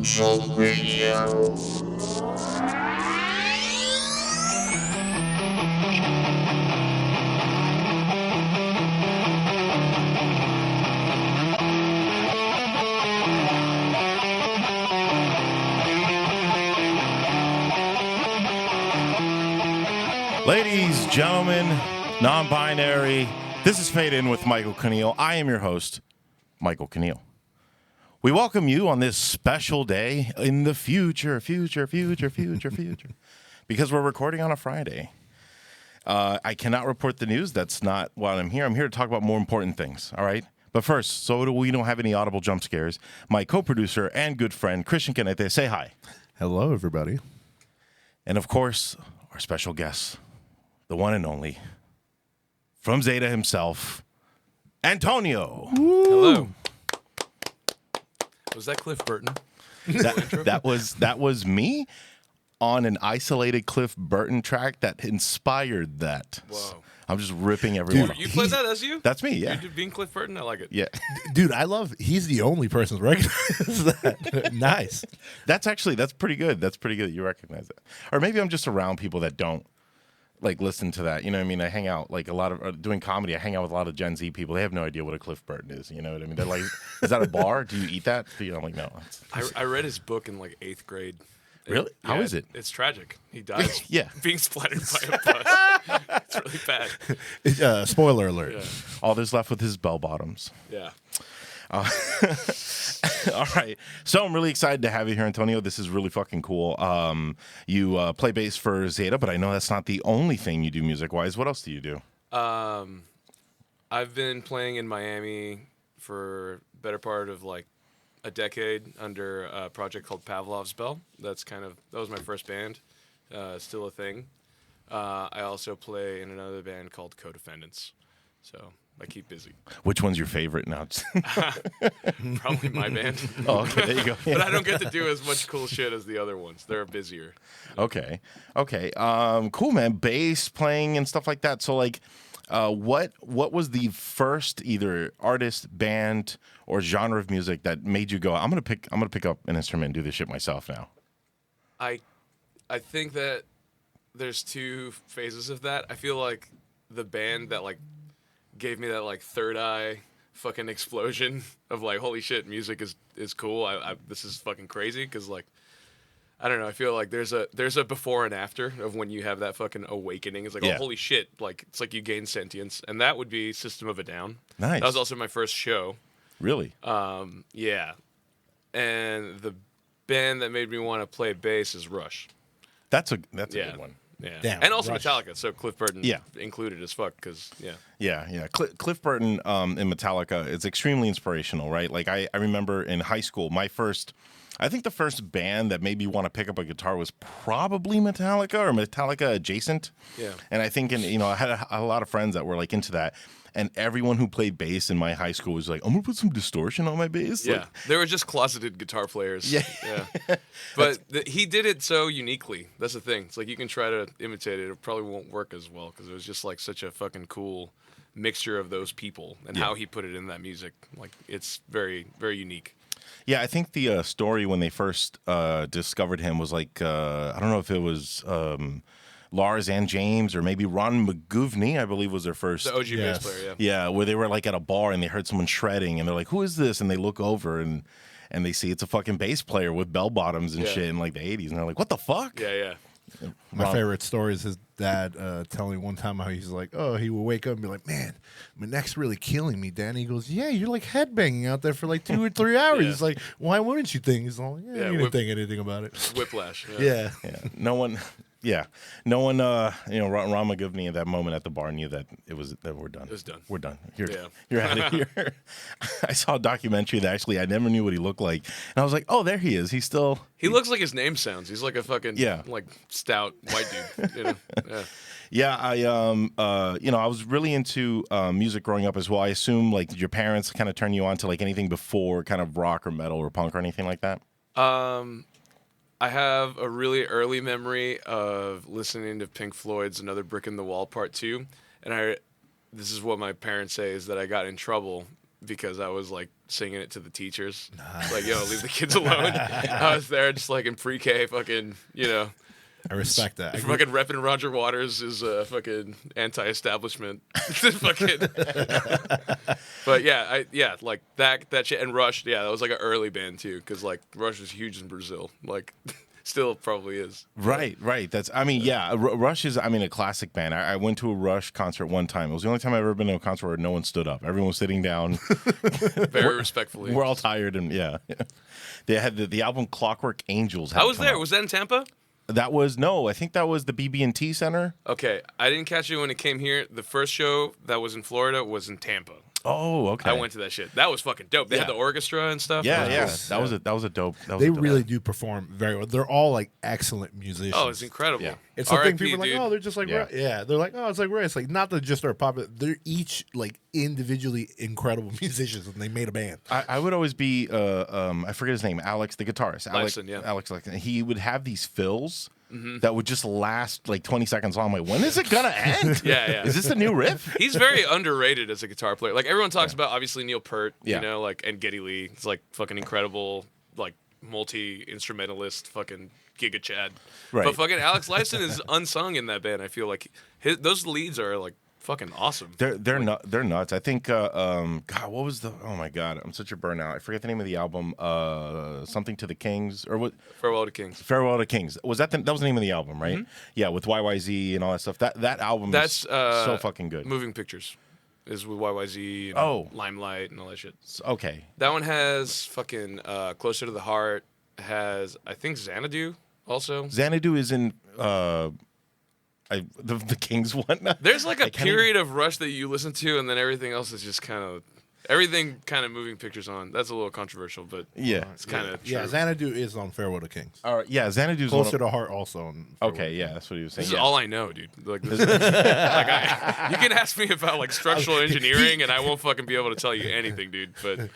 Jolt Radio. Ladies, gentlemen, non-binary, this is Fade In with Michael Keneal. I am your host, Michael Keneal. We welcome you on this special day in the future, because we're recording on a Friday. I cannot report the news. That's not why I'm here. I'm here to talk about more important things, all right? But first, so we don't have any audible jump scares, my co-producer and good friend, Christian Canete, say hi. Hello, everybody. And of course, our special guest, the one and only, from Zeta himself, Antonio. Hello. Was that Cliff Burton? That was me on an isolated Cliff Burton track that inspired that. Whoa. I'm just ripping everyone off. You played that as you? That's me, yeah. You're being Cliff Burton? I like it. Yeah. Dude, he's the only person to recognize that. Nice. That's pretty good. That's pretty good that you recognize it. Or maybe I'm just around people that don't like listen to that. You know what I mean? I hang out like a lot of doing comedy. I hang out with a lot of Gen Z people. They have no idea what a Cliff Burton is. You know what I mean? They're like, is that a bar? Do you eat that? I'm like, no. I read his book in like 8th grade. Really? How is it? It's tragic. He dies Yeah. being splattered by a bus. It's really bad. Spoiler alert. Yeah. All there's left with his bell bottoms. Yeah. All right. So I'm really excited to have you here, Antonio. This is really fucking cool. You play bass for Zeta, but I know that's not the only thing you do music-wise. What else do you do? I've been playing in Miami for better part of like a decade under a project called Pavlov's Bell. That was my first band. Still a thing. I also play in another band called Co-Defendants. So I keep busy. Which one's your favorite now? Probably my band. Oh, okay, there you go. But I don't get to do as much cool shit as the other ones. They're busier. Okay. Cool, man. Bass playing and stuff like that. So, like, what was the first either artist, band, or genre of music that made you go, I'm gonna pick up an instrument and do this shit myself now? I think that there's two phases of that. I feel like the band that like gave me that like third eye fucking explosion of like, holy shit, music is cool. This is fucking crazy because like I don't know. I feel like there's a before and after of when you have that fucking awakening. It's like, Yeah. oh, holy shit. Like, it's like you gain sentience. And that would be System of a Down. Nice. That was also my first show. Really? Yeah. And the band that made me want to play bass is Rush. That's a good one. Yeah. Damn, and also Rush. Metallica. So Cliff Burton Yeah. included as fuck because, yeah. Yeah. Cliff Burton in Metallica is extremely inspirational, right? Like, I remember in high school, I think the first band that made me want to pick up a guitar was probably Metallica or Metallica adjacent. Yeah. And I think, I had a lot of friends that were like into that. And everyone who played bass in my high school was like, I'm going to put some distortion on my bass. Yeah, Like, they were just closeted guitar players. Yeah. But he did it so uniquely. That's the thing. It's like you can try to imitate it. It probably won't work as well because it was just like such a fucking cool mixture of those people and how he put it in that music. Like it's very, very unique. yeah, I think the story when they first discovered him was like, I don't know if it was Lars and James or maybe Ron McGovney, I believe was their first. The OG Yes. bass player, yeah. Yeah, where they were like at a bar and they heard someone shredding and they're like, who is this? And they look over and they see it's a fucking bass player with bell bottoms and Yeah. shit in like the 80s. And they're like, what the fuck? Yeah. My favorite story is his dad telling one time how he's like, oh, he would wake up and be like, man, my neck's really killing me, Dan. He goes, yeah, you're like headbanging out there for like 2 or 3 hours. Yeah. He's like, why wouldn't you think? He's like, yeah, you didn't think anything about it. Whiplash. Yeah. Yeah. No one, Ron McGovney at that moment at the bar knew that we're done. It was done. We're done. Yeah. You're out of here. I saw a documentary that actually I never knew what he looked like. And I was like, oh, there he is. He's still. He looks like his name sounds. He's like a fucking like stout white dude. You know? Yeah. Yeah, I was really into music growing up as well. I assume like did your parents kind of turn you on to like anything before kind of rock or metal or punk or anything like that? I have a really early memory of listening to Pink Floyd's Another Brick in the Wall Part 2. And this is what my parents say is that I got in trouble because I was like singing it to the teachers. Like, yo, leave the kids alone. I was there just like in pre-K, fucking, you know. I respect that. Fucking repping Roger Waters is fucking anti-establishment. Fucking. But yeah, like that shit and Rush. Yeah, that was like an early band too, because like Rush was huge in Brazil. Like, still probably is. Right. That's. I mean, yeah. Rush is. I mean, a classic band. I went to a Rush concert one time. It was the only time I've ever been to a concert where no one stood up. Everyone was sitting down. Very respectfully. We're all tired and yeah. They had the album Clockwork Angels. I was there. Was that in Tampa? That was I think that was the BB&T Center. Okay, I didn't catch it when it came here. The first show that was in Florida was in Tampa. Oh, okay. I went to that shit. That was fucking dope. They had the orchestra and stuff. Yeah, That was yeah. cool. That was a dope. They really do perform very well. They're all like excellent musicians. Oh, it's incredible. Yeah. It's the thing R.I.P., people are like, dude. oh, they're just like, Yeah. they're like, oh, it's like Ray. It's like not that just are popular. They're each like individually incredible musicians, and they made a band. I would always be I forget his name, Alex, the guitarist. Lifeson, yeah. Alex Lifeson. He would have these fills that would just last like 20 seconds long. I'm like, when is it gonna end? Yeah. Is this a new riff? He's very underrated as a guitar player. Like everyone talks about, obviously Neil Peart, Yeah. you know, like and Geddy Lee. It's like fucking incredible, like multi instrumentalist, fucking Giga Chad. Right. But fucking Alex Lifeson is unsung in that band. I feel like those leads are like fucking awesome. They're nuts. I think God, what was the oh my God, I'm such a burnout. I forget the name of the album. Something to the Kings or what? Farewell to Kings. Farewell to Kings. Was that that was the name of the album, right? Yeah, with YYZ and all that stuff. That album That's is so fucking good. Moving Pictures is with YYZ and Oh. Limelight and all that shit. Okay. That one has fucking Closer to the Heart, has I think Xanadu also. Xanadu is in the Kings one. There's like a I can't period of Rush that you listen to, and then everything else is just kind of moving pictures on. That's a little controversial, but Yeah. it's kind of Yeah, Xanadu is on Farewell to Kings. All right. Yeah, Xanadu's Closer to Heart also on. Okay, yeah, that's what he was saying. This is yeah. all I know, dude. Like, this you can ask me about like structural engineering, and I won't fucking be able to tell you anything, dude. But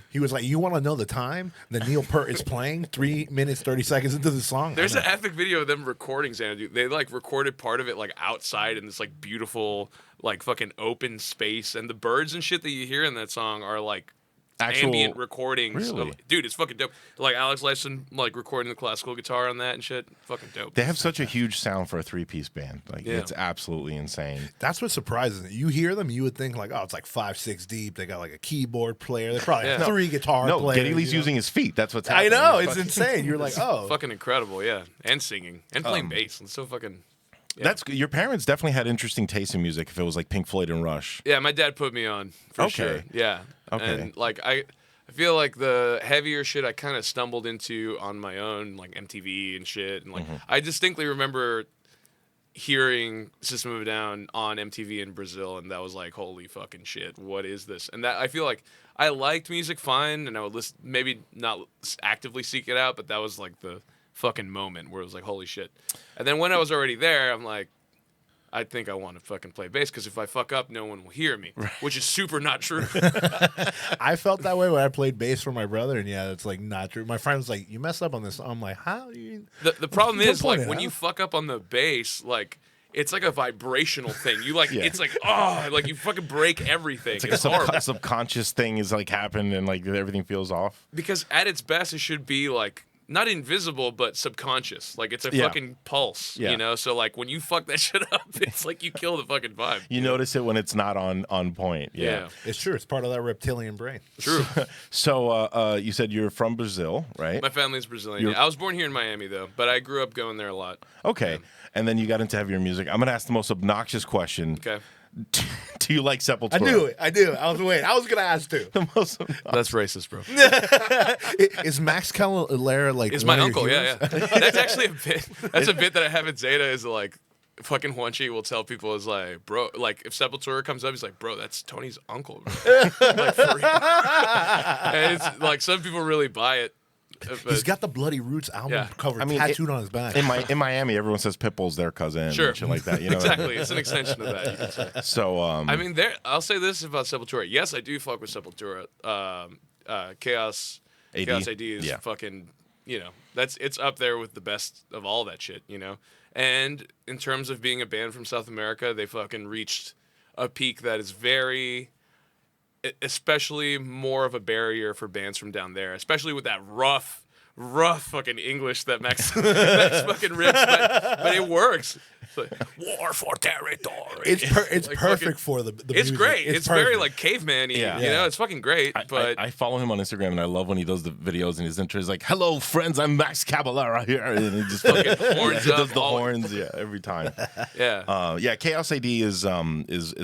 He was like, "You want to know the time that Neil Peart is playing? 3 minutes 30 seconds into the song." there's an epic video of them recording Xanadu. They like recorded part of it like outside in this like beautiful like fucking open space, and the birds and shit that you hear in that song are like Actual- ambient recordings. Really? Dude, it's fucking dope. Like Alex Lifeson like recording the classical guitar on that and shit. Fucking dope. They have such a huge sound for a 3-piece band. Like Yeah. it's absolutely insane. That's what surprises me. You hear them, you would think like, "Oh, it's like 5-6 deep." They got like a keyboard player. They probably have Yeah. 3 guitar No, players. Geddy Lee's you know? using his feet. That's what's I happening. know It's it's fucking- insane. You're like, "Oh, Fucking incredible, yeah. And singing and playing bass. It's so fucking. That's your parents definitely had interesting taste in music. If it was like Pink Floyd and Rush. Yeah, my dad put me on for Okay. sure. Yeah. Okay. And like I feel like the heavier shit I kind of stumbled into on my own, like MTV and shit. And like I distinctly remember hearing System of a Down on MTV in Brazil, and that was like, holy fucking shit, what is this? And that I feel like I liked music fine, and I would listen, maybe not actively seek it out, but that was like the fucking moment where it was like, holy shit. And then when I was already there, I'm like, I think I want to fucking play bass, because if I fuck up, no one will hear me, which is super not true. I felt that way when I played bass for my brother, and yeah, it's like not true. My friend was like, "You messed up on this." I'm like, "How?" The problem Don't is, point like, it when out. you fuck up on the bass, like, it's like a vibrational thing. You like, Yeah. it's like, oh, like you fucking break everything. It's It's, like a horrible. subconscious thing is like happened and like everything feels off. Because at its best, it should be like not invisible, but subconscious. Like it's a Yeah. fucking pulse, Yeah. you know. So like when you fuck that shit up, it's like you kill the fucking vibe. You notice it when it's not on point. Yeah. It's true. It's part of that reptilian brain. True. So you said you're from Brazil, right? My family's Brazilian. You're- Yeah. I was born here in Miami though, but I grew up going there a lot. Okay. And then you got into heavier music. I'm gonna ask the most obnoxious question. Okay. Do you like Sepultura? I knew it. I do. I was waiting. I was gonna ask too. The most That's racist, bro. Is Max Cavalera like? It's one my of your uncle. Yeah, heroes? yeah. That's actually a bit. That's a bit that I have at Zeta. Is like, fucking Juanchi will tell people is like, bro, like if Sepultura comes up, he's like, bro, that's Tony's uncle. Bro. Like, for real. And it's like some people really buy it. But He's got the Bloody Roots album Yeah. cover I mean, tattooed on his back. in Miami, everyone says Pitbull's their cousin Sure. and shit like that. You know exactly, it's an extension of that. You could say. So I mean, I'll say this about Sepultura. Yes, I do fuck with Sepultura. Chaos AD. Chaos AD is Yeah. fucking. You know, it's up there with the best of all that shit. You know, and in terms of being a band from South America, they fucking reached a peak that is very. especially more of a barrier for bands from down there, especially with that rough fucking English that Max, Max fucking rips, but it works. It's like, war for territory. It's Like, perfect fucking- for the It's music. great. It's very perfect. like caveman-y. Yeah. You know, it's fucking great. But I follow him on Instagram, and I love when he does the videos and his intro is like, "Hello, friends, I'm Max Caballera here," and he just fucking horns he up, does the all- horns, every time. yeah. Chaos AD is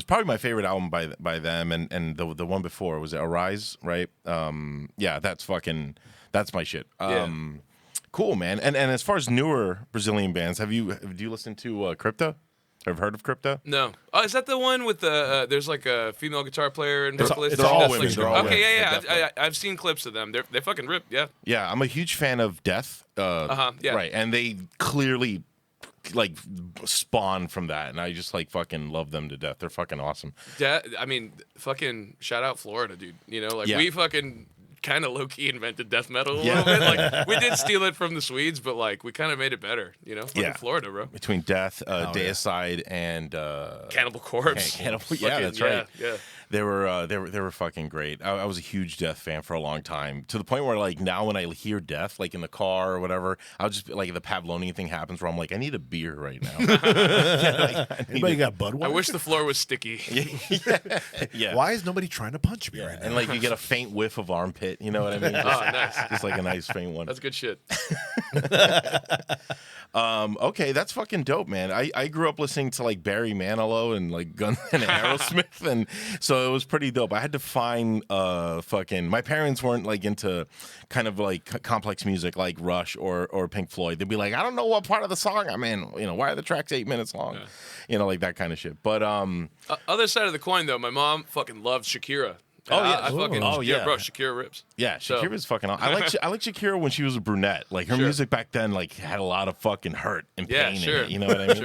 probably my favorite album by them, and the one before was it Arise, right? That's my shit. Cool, man. And as far as newer Brazilian bands, do you listen to Crypto? Have heard of Crypto? No. Oh, is that the one with the? There's like a female guitar player and vocalist. they're all That's women, like- they're all okay, women. yeah. Definitely. I've seen clips of them. They fucking rip. Yeah. Yeah, I'm a huge fan of Death. Yeah. Right, and they clearly like spawn from that, and I just like fucking love them to death. They're fucking awesome. I mean, fucking shout out Florida, dude. You know, like Yeah. we fucking kind of low key invented death metal a Yeah. little bit. Like we did steal it from the Swedes, but like we kind of made it better. You know, fucking Yeah. Florida, bro. Between Death, yeah. Deicide, and Cannibal Corpse. Cannibal- yeah, Fucking- that's right. Yeah. they were fucking great. I was a huge Death fan for a long time, to the point where like now when I hear Death, like in the car or whatever, I'll just like the Pavlonian thing happens where I'm like, I need a beer right now. Anybody got Budweiser? I wish the floor was sticky. Yeah. Why is nobody trying to punch me right now? And like you get a faint whiff of armpit, you know what I mean? Oh, nice. Just like a nice faint one. That's good shit. Okay, that's fucking dope, man. I grew up listening to like Barry Manilow and like Guns and Aerosmith, and so it was pretty dope. I had to find fucking. My parents weren't like into kind of like complex music like Rush or Pink Floyd. They'd be like, I don't know what part of the song I'm in. You know, why are the tracks 8 minutes long? Yeah. You know, like that kind of shit. But Other side of the coin, though, my mom fucking loves Shakira. Oh, And yeah. I fucking Oh, yeah. bro, Shakira rips. yeah, So- Shakira's fucking. I like Shakira when she was a brunette. Like her Sure. music back then, like had a lot of fucking hurt and Yeah, pain sure. in it. You know what I mean?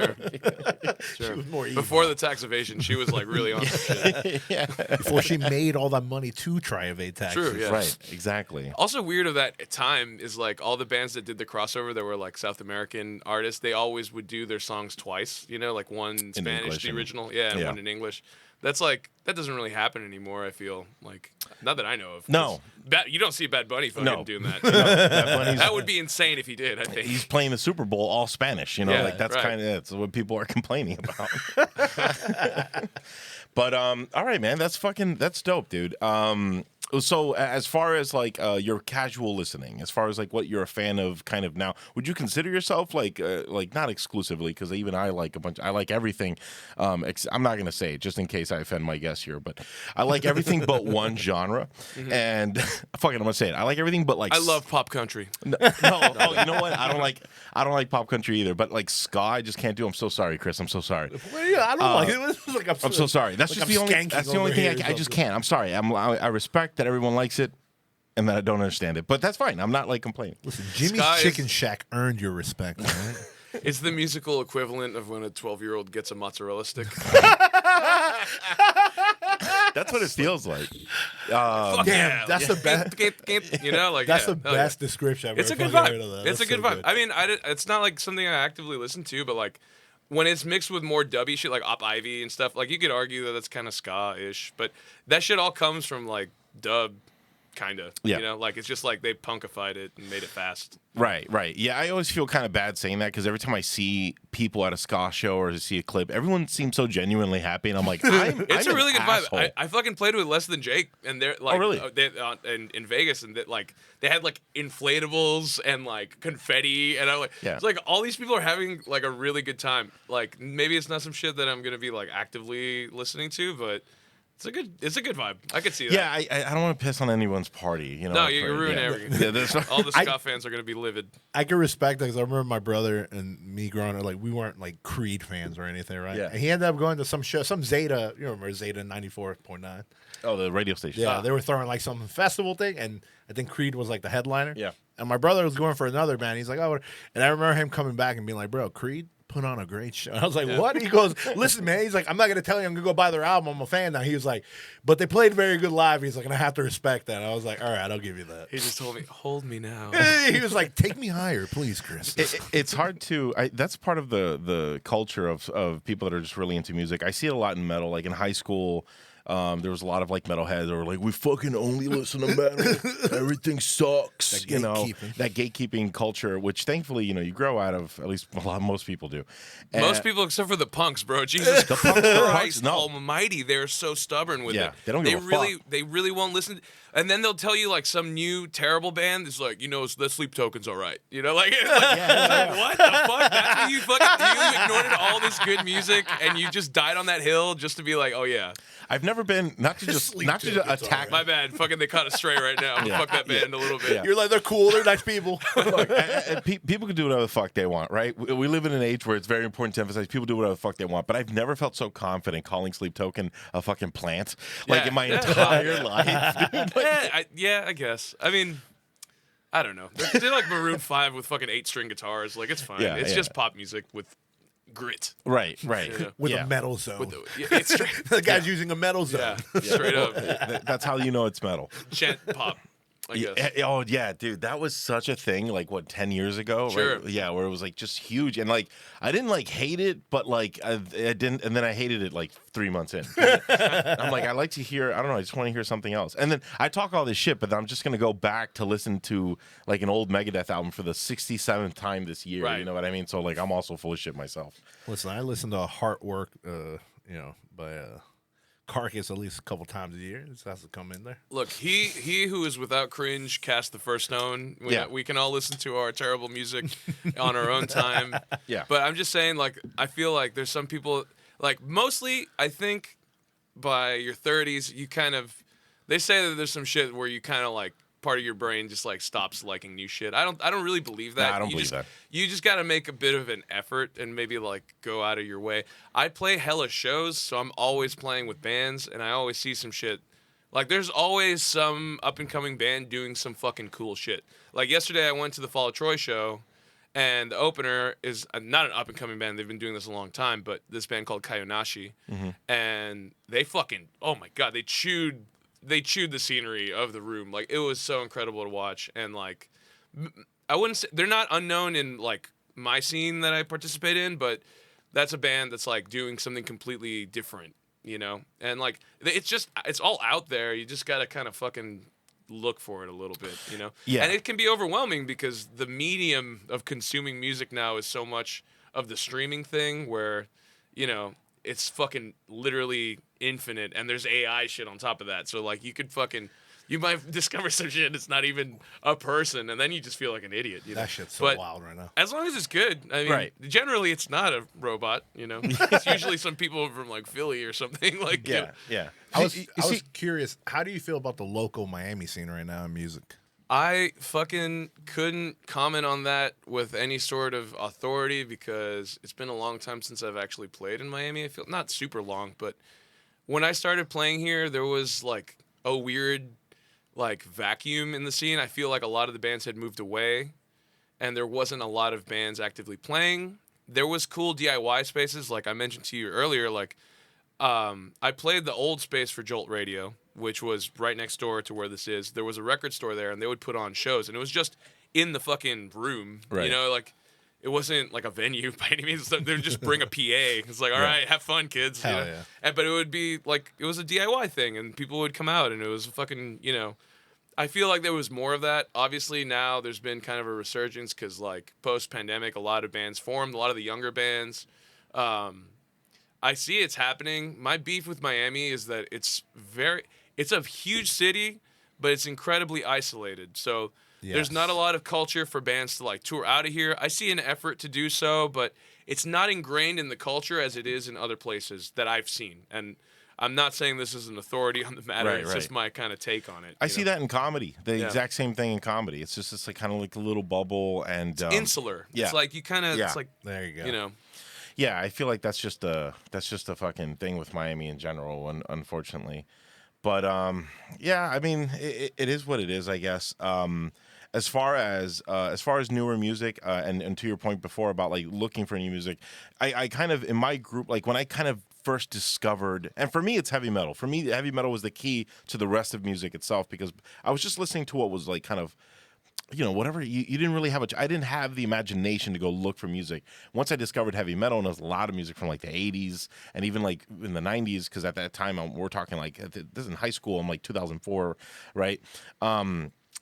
Sure. was more evil. Before the tax evasion, she was like really on some shit. yeah. Before she made all that money to try evade taxes. True, yeah. Right. Exactly. Also weird of that time is like all the bands that did the crossover that were like South American artists, they always would do their songs twice, you know, like one in Spanish, English the and- original, and yeah. one in English. That's like that doesn't really happen anymore, I feel. Like not that I know of. No. You don't see Bad Bunny fucking No. doing that. Bad Bunny's- That would be insane if he did, I think. he's playing the Super Bowl all Spanish, you know, Yeah, like that's right. kind of that's what people are complaining about. But all right, man, that's dope, dude. So as far as like your casual listening, as far as like what you're a fan of, kind of now, would you consider yourself like not exclusively, because even I like I like everything. I'm not gonna say it just in case I offend my guests here, but I like everything but one genre, and fucking I'm gonna say it. I like everything but like I love pop country. no, oh, you know what? I don't like pop country either. But like ska, I just can't do. I'm so sorry, Chris. I'm so sorry. Well, yeah, I don't like it. This is like I'm so sorry. That's like just I'm the only. skanking That's the only over thing here or I just something. can't. I'm sorry. I respect that everyone likes it, and that I don't understand it. But that's fine. I'm not like complaining. Listen, Jimmy's Sky is- Chicken Shack earned your respect, all right? It's the musical equivalent of when a 12-year-old gets a mozzarella stick. That's what it feels like. Fuck Damn, yeah. that's the best. You know, like That's yeah, the hell yeah. best description I've It's a ever good fucking vibe. heard of that. It's a That's good so vibe. I mean, it's not like something I actively listen to, but like when it's mixed with more dubby shit like Op Ivy and stuff, like you could argue that that's kind of ska-ish, but that shit all comes from like dub, kind of. Yeah. You know, like it's just like they punkified it and made it fast. Right. Yeah, I always feel kind of bad saying that because every time I see people at a ska show or see a clip, everyone seems so genuinely happy, and I'm like, It's I'm a really an good asshole. vibe. I fucking played with Less Than Jake, and they're like, really? In Vegas, and like they had like inflatables and like confetti, and I like, Yeah. it's like all these people are having like a really good time. Like maybe it's not some shit that I'm gonna be like actively listening to, but it's a good vibe. I could see that. Yeah, I don't want to piss on anyone's party. You know, No, you're ruining yeah. everything. Yeah, that's All the ska fans are gonna be livid. I can respect that because I remember my brother and me growing up, like we weren't like Creed fans or anything, right? Yeah. And he ended up going to some show, some Zeta, you remember Zeta 94.9? Oh, the radio station. Yeah, they were throwing like some festival thing, and I think Creed was like the headliner. Yeah. And my brother was going for another band. He's like, oh, and I remember him coming back and being like, bro, Creed put on a great show. I was like, what? He goes, listen, man. He's like, I'm not going to tell you I'm going to go buy their album. I'm a fan now. He was like, but they played very good live. He's like, and I have to respect that. I was like, all right, I'll give you that. He just told me, "Hold me now." He was like, take me higher, please, Chris. It's hard to. That's part of the culture of people that are just really into music. I see it a lot in metal. Like in high school, There was a lot of like metalheads that were like, we fucking only listen to metal. Everything sucks. That You know, gatekeeping. that gatekeeping culture, which thankfully, you know, you grow out of, at least most people do. And Most people, except for the punks, bro. Jesus Christ, no. Almighty, they're so stubborn with Yeah, it. they don't give a fuck. They really won't listen. And then they'll tell you like some new terrible band is like, you know, the Sleep Token's all right. You know, like, what the fuck? That's what you fucking you ignored all this good music and you just died on that hill just to be like, oh yeah, I've never been not to just Sleep not to Token's attack. my bad. Fucking they caught us straight right now. Yeah. Fuck that band a little bit. Yeah. You're like, they're cool, they're nice people. Look, people can do whatever the fuck they want, right? We live in an age where it's very important to emphasize people do whatever the fuck they want. But I've never felt so confident calling Sleep Token a fucking plant, like Yeah. in my Yeah. entire life. Dude. I guess. I mean, I don't know. They're like Maroon 5 with fucking 8-string guitars. Like, it's fine. Yeah, It's yeah. just pop music with grit. Right. Yeah. With Yeah. a metal zone. It's straight, The guy's using a metal zone. yeah, straight up. That's how you know it's metal. Chant pop, I guess. Yeah, oh yeah, dude, that was such a thing. Like what, 10 years ago? Sure. Right? Yeah, where it was like just huge, and like I didn't like hate it, but like I didn't, and then I hated it like 3 months in. I'm like, I like to hear. I don't know. I just want to hear something else. And then I talk all this shit, but then I'm just gonna go back to listen to like an old Megadeth album for the 67th time this year. Right. You know what I mean? So like, I'm also full of shit myself. Listen, I listen to Heart Work, by Carcass at least a couple times a year. This has to come in there. Look, he who is without cringe cast the first stone. Yeah. We can all listen to our terrible music on our own time. Yeah. But I'm just saying, like, I feel like there's some people, like, mostly, I think by your 30s, you kind of, they say that there's some shit where you kind of, like, part of your brain just, like, stops liking new shit. I don't really believe that. Nah, I don't believe that. You just got to make a bit of an effort and maybe, like, go out of your way. I play hella shows, so I'm always playing with bands, and I always see some shit. Like, there's always some up-and-coming band doing some fucking cool shit. Like, yesterday I went to the Fall of Troy show, and the opener is not an up-and-coming band. They've been doing this a long time, but this band called Kayonashi. And they fucking, oh my God, they chewed the scenery of the room. Like, it was so incredible to watch. And, like, I wouldn't say, they're not unknown in, like, my scene that I participate in, but that's a band that's, like, doing something completely different, you know? And, like, it's all out there. You just got to kind of fucking look for it a little bit, you know? Yeah. And it can be overwhelming because the medium of consuming music now is so much of the streaming thing where, you know, it's fucking literally infinite, and there's AI shit on top of that. So, like, you might discover some shit that's not even a person, and then you just feel like an idiot. You know? That shit's so But wild right now. as long as it's good, I mean, Right. generally it's not a robot, you know? It's usually some people from, like, Philly or something. Like, you know. Yeah. I was See- curious, how do you feel about the local Miami scene right now in music? I fucking couldn't comment on that with any sort of authority because it's been a long time since I've actually played in Miami. I feel not super long, but when I started playing here, there was like a weird like vacuum in the scene. I feel like a lot of the bands had moved away and there wasn't a lot of bands actively playing. There was cool DIY spaces like I mentioned to you earlier, like I played the old space for Jolt Radio, which was right next door to where this is. There was a record store there, and they would put on shows, and it was just in the fucking room. Right. You know, like it wasn't like a venue by any means. They would just bring a PA. It's like, all right, have fun, kids. Hell you know? yeah. But it would be like it was a DIY thing, and people would come out, and it was fucking, you know. I feel like there was more of that. Obviously, now there's been kind of a resurgence because, like, post-pandemic, a lot of bands formed, a lot of the younger bands. I see it's happening. My beef with Miami is that it's a huge city, but it's incredibly isolated. So there's not a lot of culture for bands to like tour out of here. I see an effort to do so, but it's not ingrained in the culture as it is in other places that I've seen. And I'm not saying this is an authority on the matter. Right, it's right. just my kind of take on it. I you see know? that in comedy. The Yeah. exact same thing in comedy. It's just like kind of like a little bubble and Insular. yeah. It's like you kind of, Yeah. it's like, There you go. you know. yeah, I feel like that's just a fucking thing with Miami in general, unfortunately. But yeah, I mean, it is what it is, I guess. As far as newer music, and to your point before about like looking for new music, I kind of in my group, like when I kind of first discovered, and for me it's heavy metal. For me, heavy metal was the key to the rest of music itself because I was just listening to what was like kind of whatever you didn't really have I didn't have the imagination to go look for music. Once I discovered heavy metal, and there was a lot of music from like the 80s and even like in the 90s, because at that time we're talking like this is in high school. I'm like 2004, right?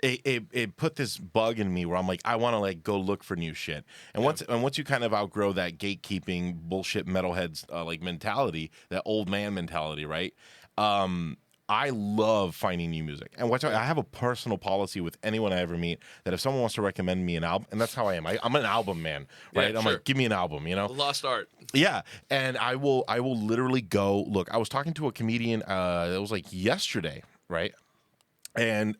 It put this bug in me where I'm like, I want to like go look for new shit. And once you kind of outgrow that gatekeeping bullshit metalheads like mentality, that old man mentality, right? I love finding new music. And I have a personal policy with anyone I ever meet that if someone wants to recommend me an album, and that's how I am. I'm an album man, right? Yeah, I'm sure. like, give me an album, The lost art. Yeah. And I will literally go look. I was talking to a comedian it was like yesterday, right? And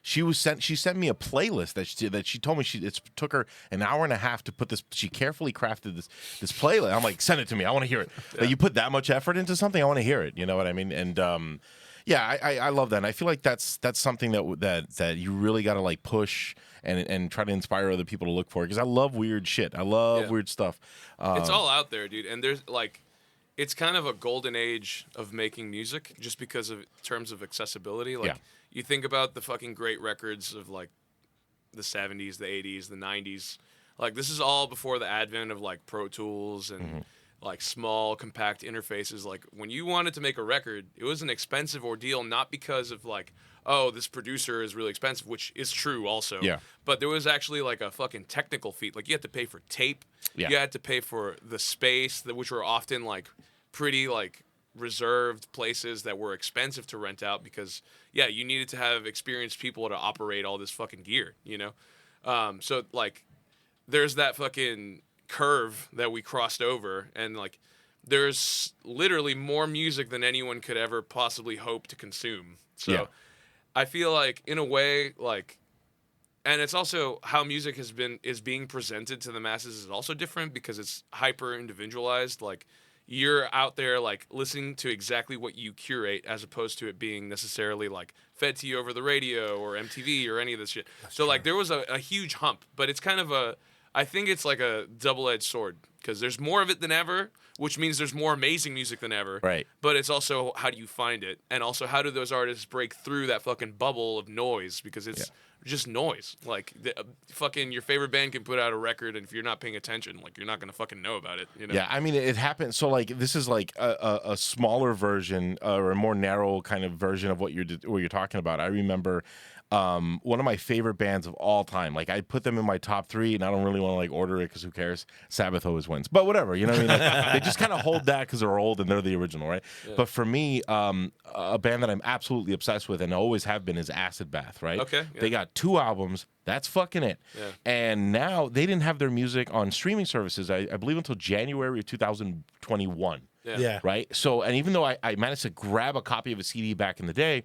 she sent me a playlist that she told me it took her an hour and a half to put this. She carefully crafted this playlist. I'm like, send it to me. I want to hear it. Yeah. Like, you put that much effort into something, I want to hear it. You know what I mean? And yeah, I love that. And I feel like that's something that you really got to like push and try to inspire other people to look for, because I love weird shit. I love weird stuff. It's all out there, dude. And there's like, it's kind of a golden age of making music just because of terms of accessibility. Like, you think about the fucking great records of like the 70s, the 80s, the 90s. Like, this is all before the advent of like Pro Tools and like small compact interfaces. Like, when you wanted to make a record, it was an expensive ordeal, not because of like, oh, this producer is really expensive, which is true also. Yeah. But there was actually like a fucking technical feat. Like, you had to pay for tape. Yeah. You had to pay for the space, which were often like pretty like reserved places that were expensive to rent out, because you needed to have experienced people to operate all this fucking gear, so like there's that fucking curve that we crossed over, and like there's literally more music than anyone could ever possibly hope to consume. So I feel like, in a way, like, and it's also how music is being presented to the masses is also different, because it's hyper individualized. Like, you're out there like listening to exactly what you curate, as opposed to it being necessarily like fed to you over the radio or MTV or any of this shit. So like, there was a huge hump, but it's kind of I think it's like a double-edged sword, because there's more of it than ever, which means there's more amazing music than ever. Right. But it's also, how do you find it? And also, how do those artists break through that fucking bubble of noise? Because it's just noise. Like, fucking your favorite band can put out a record, and if you're not paying attention, like, you're not gonna fucking know about it. Yeah, I mean, it happens. So like, this is like a smaller version or a more narrow kind of version of what you're talking about. I remember one of my favorite bands of all time. Like, I put them in my top 3, and I don't really want to like order it, because who cares? Sabbath always wins, but whatever. You know what I mean? Like, they just kind of hold that because they're old and they're the original, right? Yeah. But for me, a band that I'm absolutely obsessed with and always have been is Acid Bath, right? Okay. Yeah. They got 2 albums. That's fucking it. Yeah. And now they didn't have their music on streaming services, I believe, until January of 2021. Yeah. Right? So, and even though I managed to grab a copy of a CD back in the day,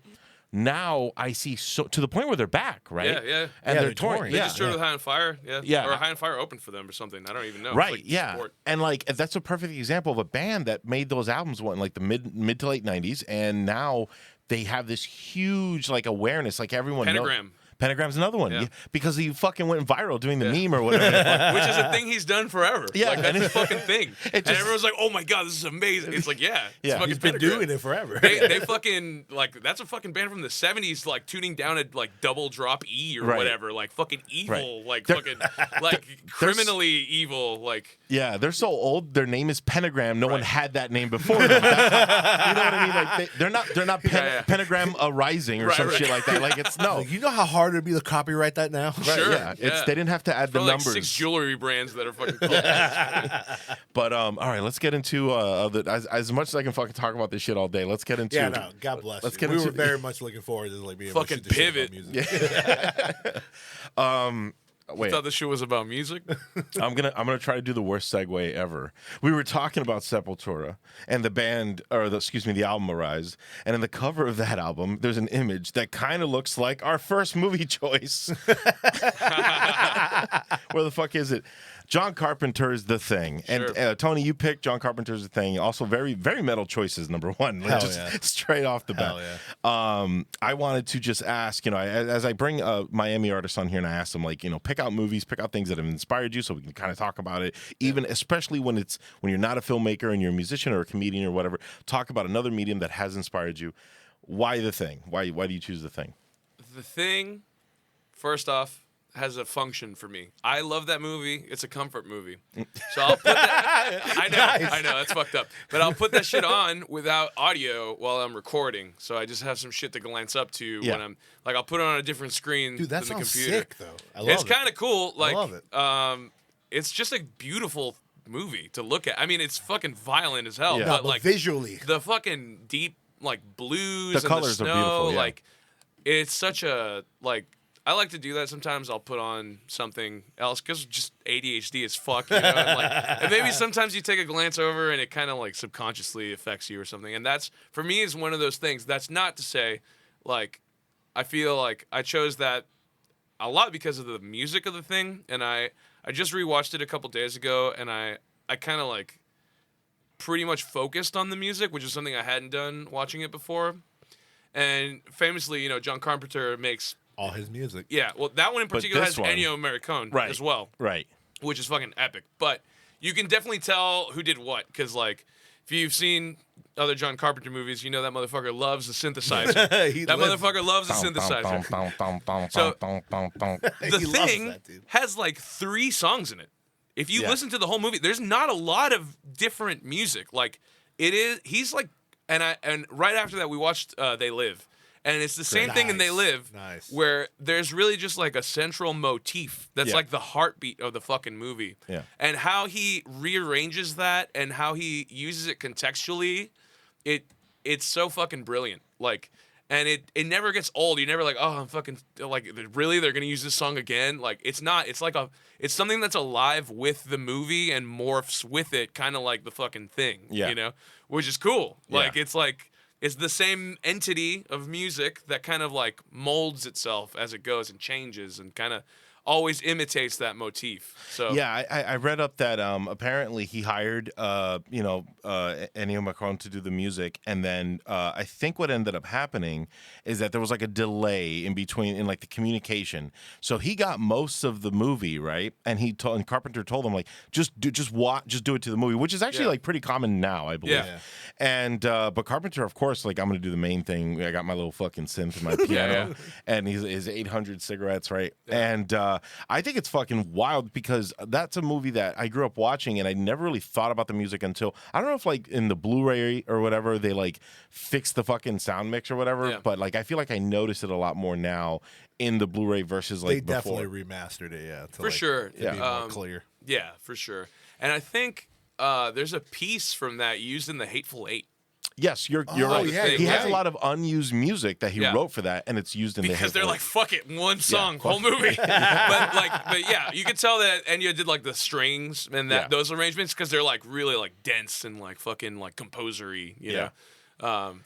now I see to the point where they're back, right? Yeah. And they're touring. They just toured with High on Fire. Yeah. Or High on Fire opened for them or something. I don't even know. Right, like yeah. support. And like, that's a perfect example of a band that made those albums in like the mid to late 90s, and now they have this huge like awareness, like everyone Pentagram. knows. Pentagram's another one, Yeah. Because he fucking went viral doing the meme or whatever. Which is a thing he's done forever. Yeah. Like, that's his fucking thing. And everyone's like, oh my God, this is amazing. It's like, it's fucking He's been Pentagram. doing it forever. They fucking, like, that's a fucking band from the 70s, like, tuning down at, like, double drop E or whatever. Like, fucking evil. Like, fucking, like, criminally evil. Like, yeah, they're so old. Their name is Pentagram. No one had that name before them. You know what I mean? Like, they're not Pentagram Rising or some shit like that. Like, it's no. Like, you know how hard it'd be to copyright that now? Right, sure. Yeah. They didn't have to add the like numbers. 6 jewelry brands that are fucking cool. But all right, let's get into as much as I can fucking talk about this shit all day. Let's get into God bless. Let's you. get We into were very much looking forward to like being Fucking able to shoot pivot. music. Wait. I thought this shit was about music. I'm gonna try to do the worst segue ever. We were talking about Sepultura and the band, or the album Arise, and in the cover of that album, there's an image that kind of looks like our first movie choice. Where the fuck is it? John Carpenter's The Thing. Sure. And Tony, you picked John Carpenter's The Thing. Also very, very metal choices, number one. Like, just straight off the bat. I wanted to just ask, as I bring Miami artists on here and I ask them, like, pick out movies, pick out things that have inspired you so we can kind of talk about it. Even especially when you're not a filmmaker and you're a musician or a comedian or whatever, talk about another medium that has inspired you. Why The Thing? Why do you choose The Thing? The Thing, first off, has a function for me. I love that movie. It's a comfort movie. So I'll put that. I know, that's fucked up. But I'll put that shit on without audio while I'm recording. So I just have some shit to glance up to when I'm like, I'll put it on a different screen Dude, that than the sounds computer. sick though. I love It's it. kind of cool. Like, I love it. It's just a beautiful movie to look at. I mean, it's fucking violent as hell, Yeah. No, but like visually, the fucking deep like blues The and colors the are snow, beautiful, yeah. like it's such a like. I like to do that sometimes. I'll put on something else because just ADHD as fuck, you know. And maybe sometimes you take a glance over and it kind of like subconsciously affects you or something. And that's for me is one of those things. That's not to say, like, I feel like I chose that a lot because of the music of the thing. And I just rewatched it a couple days ago, and I kind of like pretty much focused on the music, which is something I hadn't done watching it before. And famously, you know, John Carpenter makes. all his music. Yeah, well, that one in particular has this one- Ennio Morricone as well, Right. which is fucking epic. But you can definitely tell who did what, because, like, if you've seen other John Carpenter movies, you know that motherfucker loves the synthesizer. That motherfucker loves the synthesizer. So, The He loves Thing that, dude. has, like, 3 songs in it. If you listen to the whole movie, there's not a lot of different music. Like, he's like, and right after that, we watched They Live. And it's the same thing in They Live, Nice. where there's really just like a central motif that's Yeah. like the heartbeat of the fucking movie. Yeah. And how he rearranges that and how he uses it contextually, it's so fucking brilliant. Like, and it never gets old. You're never like, oh, I'm fucking like, really? They're gonna use this song again? Like, it's not. It's like it's something that's alive with the movie and morphs with it, kind of like the fucking Thing. Yeah. You know, which is cool. Like, Yeah. it's the same entity of music that kind of like molds itself as it goes and changes and kind of always imitates that motif. So Yeah, I read up that apparently he hired Ennio Morricone to do the music, and then I think what ended up happening is that there was like a delay in between in like the communication. So he got most of the movie right, and Carpenter told him like just do it to the movie, which is actually like pretty common now, I believe. Yeah. And but Carpenter, of course, like I'm gonna do the main thing. I got my little fucking synth and my piano, and his 800 cigarettes, right? And I think it's fucking wild because that's a movie that I grew up watching, and I never really thought about the music until I don't know if like in the Blu-ray or whatever they like fixed the fucking sound mix or whatever. But like I feel like I notice it a lot more now in the Blu-ray versus like They before. definitely remastered it, yeah. for sure. To be more clear. Yeah, for sure. And I think there's a piece from that used in The Hateful Eight. Yes, you're Oh, right. yeah, he has a right. lot of unused music that he Yeah. wrote for that, and it's used in Because the they're like, fuck it, one song, whole movie. but yeah, you could tell that Ennio did like the strings and that those arrangements because they're like really like dense and like fucking like composery, you know.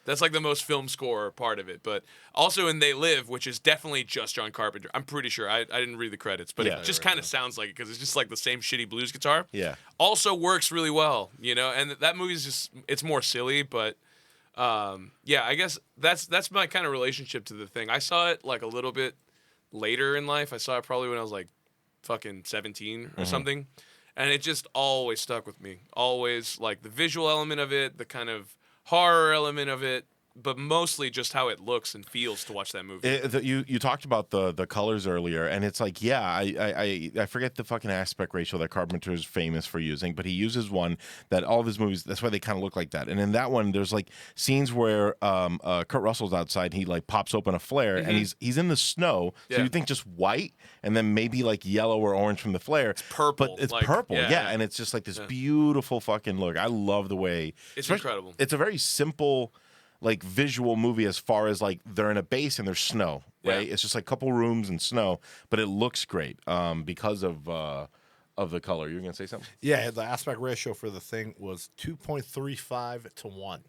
That's like the most film score part of it. But also in They Live, which is definitely just John Carpenter. I'm pretty sure. I didn't read the credits, but Yeah. it just kind of sounds like it because it's just like the same shitty blues guitar. Yeah. Also works really well, you know. And that movie's just it's more silly, but yeah, I guess that's my kind of relationship to the Thing. I saw it like a little bit later in life. I saw it probably when I was like fucking 17 or something. And it just always stuck with me. Always like the visual element of it, the kind of horror element of it, but mostly just how it looks and feels to watch that movie. You talked about the colors earlier, and it's like, yeah, I forget the fucking aspect ratio that Carpenter is famous for using, but he uses one that all of his movies, that's why they kind of look like that. And in that one, there's like scenes where Kurt Russell's outside, and he like pops open a flare, and he's in the snow, so you think just white, and then maybe like yellow or orange from the flare. It's purple, but it's like, purple, yeah. and it's just like this beautiful fucking look. I love the way It's incredible. It's a very simple, like visual movie as far as like they're in a base and there's snow, right? Yeah. It's just like a couple rooms and snow, but it looks great because of the color. You're gonna say something? Yeah, the aspect ratio for the Thing was 2.35 to 1,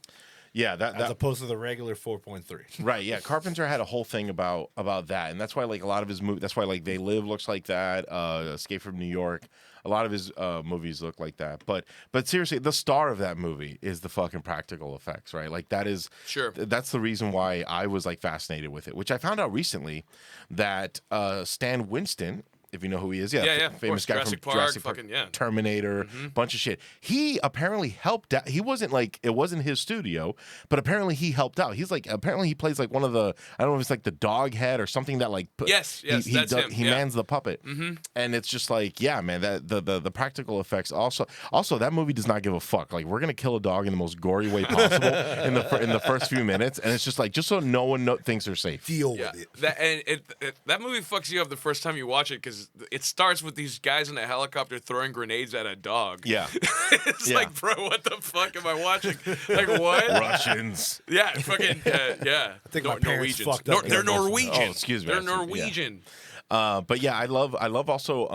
Yeah, as that opposed to the regular 4.3. right. Yeah, Carpenter had a whole thing about that, and that's why like a lot of his movies. That's why like They Live looks like that. Escape from New York. A lot of his movies look like that. But seriously, the star of that movie is the fucking practical effects, right? Like that is Sure. That's the reason why I was like fascinated with it, which I found out recently that Stan Winston if you know who he is. Yeah, of famous course. guy Jurassic from Park, Jurassic Park, fucking, yeah. Terminator, bunch of shit. He apparently helped out. He wasn't like, it wasn't his studio, but apparently he helped out. He's like, apparently he plays like one of the, I don't know if it's like the dog head or something that like, Yes, he that's him. He Yeah. mans the puppet, and it's just like, yeah, man, that the practical effects also that movie does not give a fuck. Like, we're gonna kill a dog in the most gory way possible in the first few minutes, and it's just like, just so no one thinks they're safe. Deal Yeah, with it. that movie fucks you up the first time you watch it because it starts with these guys in a helicopter throwing grenades at a dog. Yeah, It's Yeah. like, bro, what the fuck am I watching? Like, what? Russians. Yeah, fucking, yeah. I think my parents fucked up. They're Norwegian. Oh, excuse me. They're Yeah. Norwegian. But yeah, I love also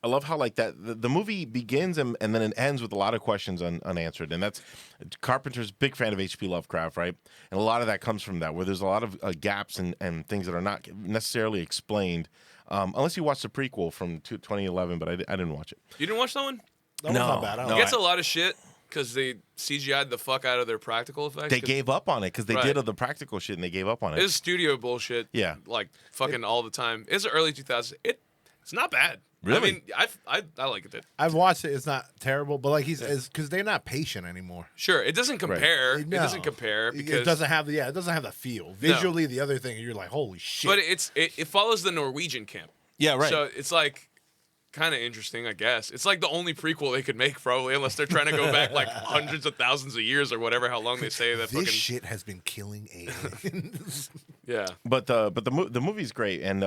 I love how like that the movie begins and then it ends with a lot of questions unanswered, and that's Carpenter's big fan of H.P. Lovecraft, right? And a lot of that comes from that, where there's a lot of gaps and things that are not necessarily explained, unless you watch the prequel from 2011, but I didn't watch it. You didn't watch that one? That was not bad. I no, don't It gets I- a lot of shit because they CGI'd the fuck out of their practical effects. They 'cause gave up on it because they Right. did all the practical shit and they gave up on it. It's studio bullshit. Yeah. Like fucking all the time. It's the early 2000s. It's not bad. Really? I mean, I liked it. I've watched it. It's not terrible, but like because they're not patient anymore. Sure, it doesn't compare. It No. doesn't compare because it doesn't have it doesn't have the feel. Visually, the other thing, you're like, holy shit. But it follows the Norwegian camp. Yeah, right. So it's like kind of interesting, I guess. It's like the only prequel they could make, probably, unless they're trying to go back like hundreds of thousands of years or whatever. How long they say that this fucking shit has been killing aliens. yeah. But the movie's great, and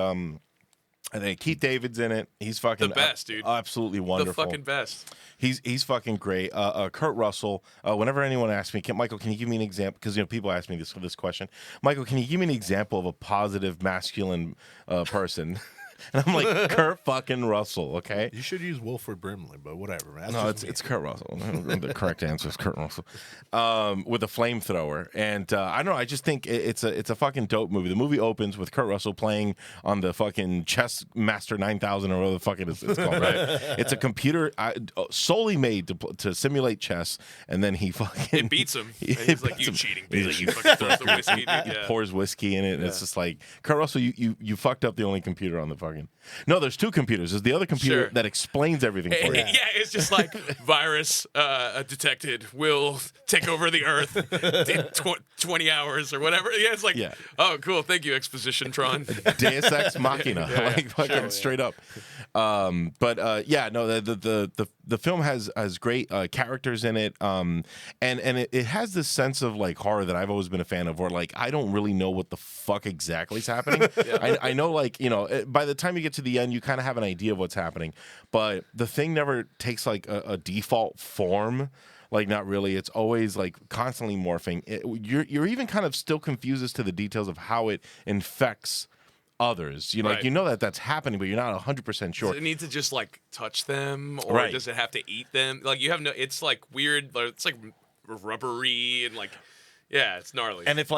I think Keith David's in it. He's fucking The best, dude. Absolutely The wonderful. fucking best. He's fucking great. Kurt Russell. Whenever anyone asks me, Michael, can you give me an example? Because people ask me this question. Michael, can you give me an example of a positive masculine person? And I'm like, Kurt fucking Russell. Okay. You should use Wilford Brimley, but whatever. Man. That's No, just me. it's Kurt Russell. The correct answer is Kurt Russell, with a flamethrower. And I don't know. I just think it's a fucking dope movie. The movie opens with Kurt Russell playing on the fucking Chess Master 9000 or whatever the fuck it's called. Right? It's a computer solely made to simulate chess, and then he fucking It beats him. He And he's like, beats you him. cheating He's bitch. like, You fucking throws the whiskey, dude. He Yeah. pours whiskey in it, and it's just like, Kurt Russell, you fucked up the only computer on the fucking. No, there's two computers. There's the other computer Sure. that explains everything for you. Yeah, it's just like virus detected will take over the Earth in 20 hours or whatever. Yeah, it's like, Yeah. oh, cool. Thank you, Exposition Tron. Deus Ex Machina, Yeah, like fucking sure, yeah. straight up. Yeah, no, the film has great characters in it, and it has this sense of like horror that I've always been a fan of, where like I don't really know what the fuck exactly is happening. I know, like, you know, by the time you get to the end, you kind of have an idea of what's happening, but the thing never takes like a default form. Like, not really. It's always like constantly morphing. You're even kind of still confused as to the details of how it infects others. You know, like, Right. you know that that's happening, but you're not 100% sure. Does it need to just like touch them, or Right. does it have to eat them? Like, you have no. It's like weird. Like, it's like rubbery and like, yeah, it's gnarly. And if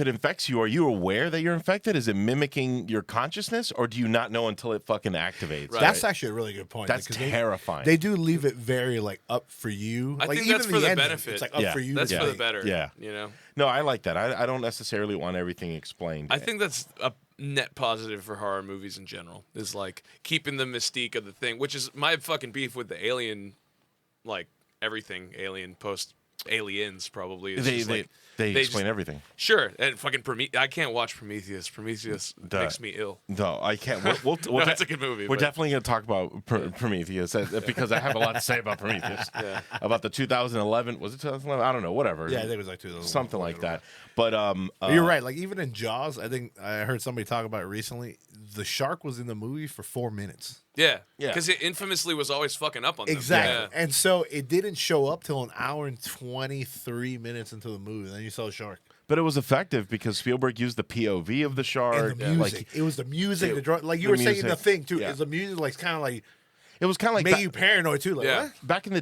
it infects you, are you aware that you're infected? Is it mimicking your consciousness, or do you not know until it fucking activates? Right. That's actually a really good point. That's because terrifying. They do leave it very like up for you. I like, think even that's in for the ending, benefit. It's like up Yeah. for you. That's to for the think. better. Yeah. You know. No, I like that. I don't necessarily want everything explained. I think that's a net positive for horror movies in general. Is like keeping the mystique of the thing, which is my fucking beef with the Alien, like everything Alien post Aliens probably. Is just like, they they explain just- everything. Sure, and fucking I can't watch Prometheus. Prometheus makes me ill. No, I can't. We'll No, it's a good movie, We're but- definitely going to talk about Prometheus because I have a lot to say about Prometheus. Yeah. About the 2011, was it 2011? I don't know, whatever. Yeah, I think it was like 2000. Something like that. But But you're right. Like even in Jaws, I think I heard somebody talk about it recently. The shark was in the movie for 4 minutes. Yeah, Yeah. because it infamously was always fucking up on them. Exactly. Yeah. And so it didn't show up till an hour and 23 minutes into the movie. Then you saw the shark. But it was effective because Spielberg used the POV of the shark. And the music. Like, it was the music. it- Like you the were saying the music, thing too. yeah. Is the music like kind of like It was kind of like Made you paranoid too. Like, Yeah. what? back in the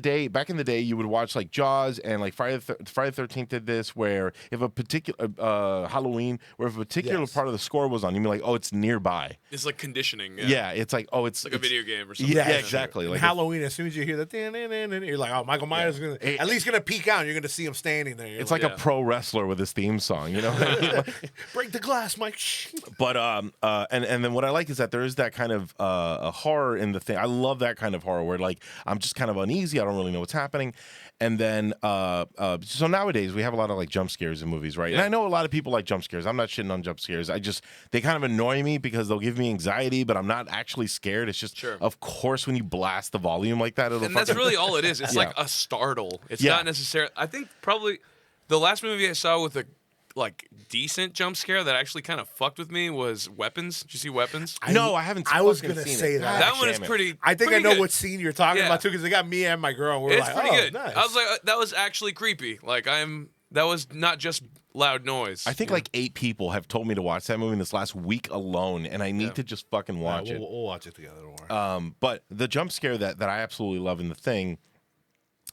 day, you would watch like Jaws and like Friday the 13th did this, where if a particular Halloween, where if a particular Yes. part of the score was on, you'd be like, oh, it's nearby. It's like conditioning. Yeah, it's like, oh, it's Like a video game or something. Yeah, Yeah, exactly. And Like Halloween, as soon as you hear that, you're like, oh, Michael Myers is It- at least gonna peek out. And you're gonna see him standing there. You're it's like Yeah. a pro wrestler with his theme song, you know. break the glass, Mike. But and then what I like is that there is that kind of a horror in the thing. I love that kind of horror where like I'm just kind of uneasy. I don't really know what's happening. And then so nowadays we have a lot of like jump scares in movies, right? And I know a lot of people like jump scares. I'm not shitting on jump scares. They kind of annoy me because they'll give me anxiety, but I'm not actually scared. It's just, Sure. of course, when you blast the volume like that, it'll. And that's fucking- really all it is. It's Yeah. like a startle. It's Yeah. not necessarily. I think probably the last movie I saw with a like decent jump scare that actually kind of fucked with me was Weapons. Did you see Weapons? No, I haven't. I was fucking gonna seen say it. that. That God one is damn it. pretty. I think I pretty know good. what scene you're talking Yeah. about too, because it got me and my girl. And we're It's like, pretty oh, good. nice. I was like, that was actually creepy. Like that was not just loud noise. I think like 8 people have told me to watch that movie in this last week alone, and I need to just fucking watch it. We'll watch it together. Don't worry. But the jump scare that I absolutely love in the thing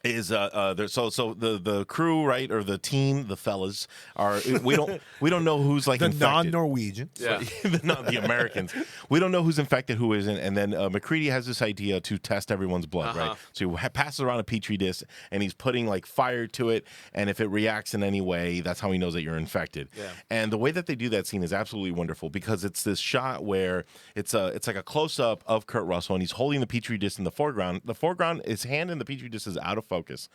is the crew, right, or the team, the fellas are we don't know who's like the infected. non-Norwegians. Yeah. the Americans. We don't know who's infected, who isn't, and then McCready has this idea to test everyone's blood, right? So he passes around a petri dish, and he's putting like fire to it, and if it reacts in any way, that's how he knows that you're infected. Yeah. And the way that they do that scene is absolutely wonderful because it's this shot where it's like a close up of Kurt Russell, and he's holding the petri dish in the foreground. The foreground, his hand in the petri dish is out of focus,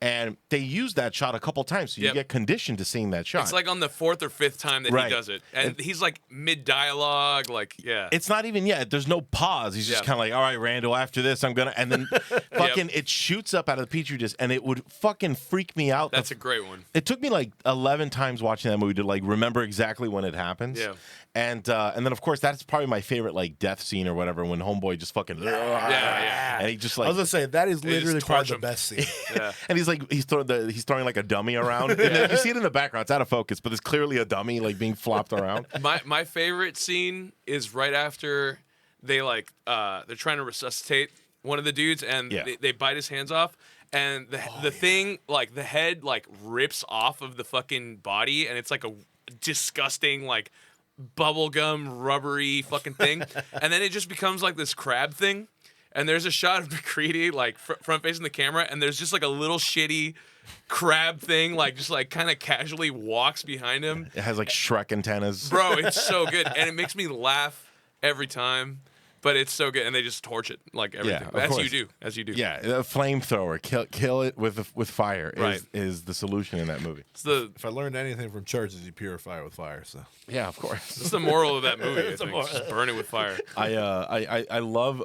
and they use that shot a couple times, so you Yep. get conditioned to seeing that shot. It's like on the 4th or 5th time that Right. he does it, and he's like mid dialogue, like yeah. It's not even yet. There's no pause. He's just Yeah. kind of like, all right, Randall, after this, I'm going to. And then fucking it shoots up out of the petri dish, and it would fucking freak me out. That's a great one. It took me like 11 times watching that movie to like remember exactly when it happens. Yeah. And then, of course, that's probably my favorite like death scene or whatever when Homeboy just fucking. Yeah. And he just I like. was gonna say that is They just literally torch probably the him. best scene. Yeah. And he's throwing like a dummy around. And you see it in the background. It's out of focus, but there's clearly a dummy like being flopped around. My favorite scene is right after they like they're trying to resuscitate one of the dudes and Yeah. they bite his hands off and the thing like the head like rips off of the fucking body and it's like a disgusting like bubblegum rubbery fucking thing and then it just becomes like this crab thing and there's a shot of McCready like front facing the camera and there's just like a little shitty crab thing like just like kind of casually walks behind him. It has like Shrek antennas. Bro, it's so good, and it makes me laugh every time. But it's so good, and they just torch it like everything, of course. as you do. Yeah, a flamethrower, kill it with fire Right. is the solution in that movie. It's the If I learned anything from church, is you purify it with fire. So Yeah, of course. it's the moral of that movie. I think. Just burn it with fire. I love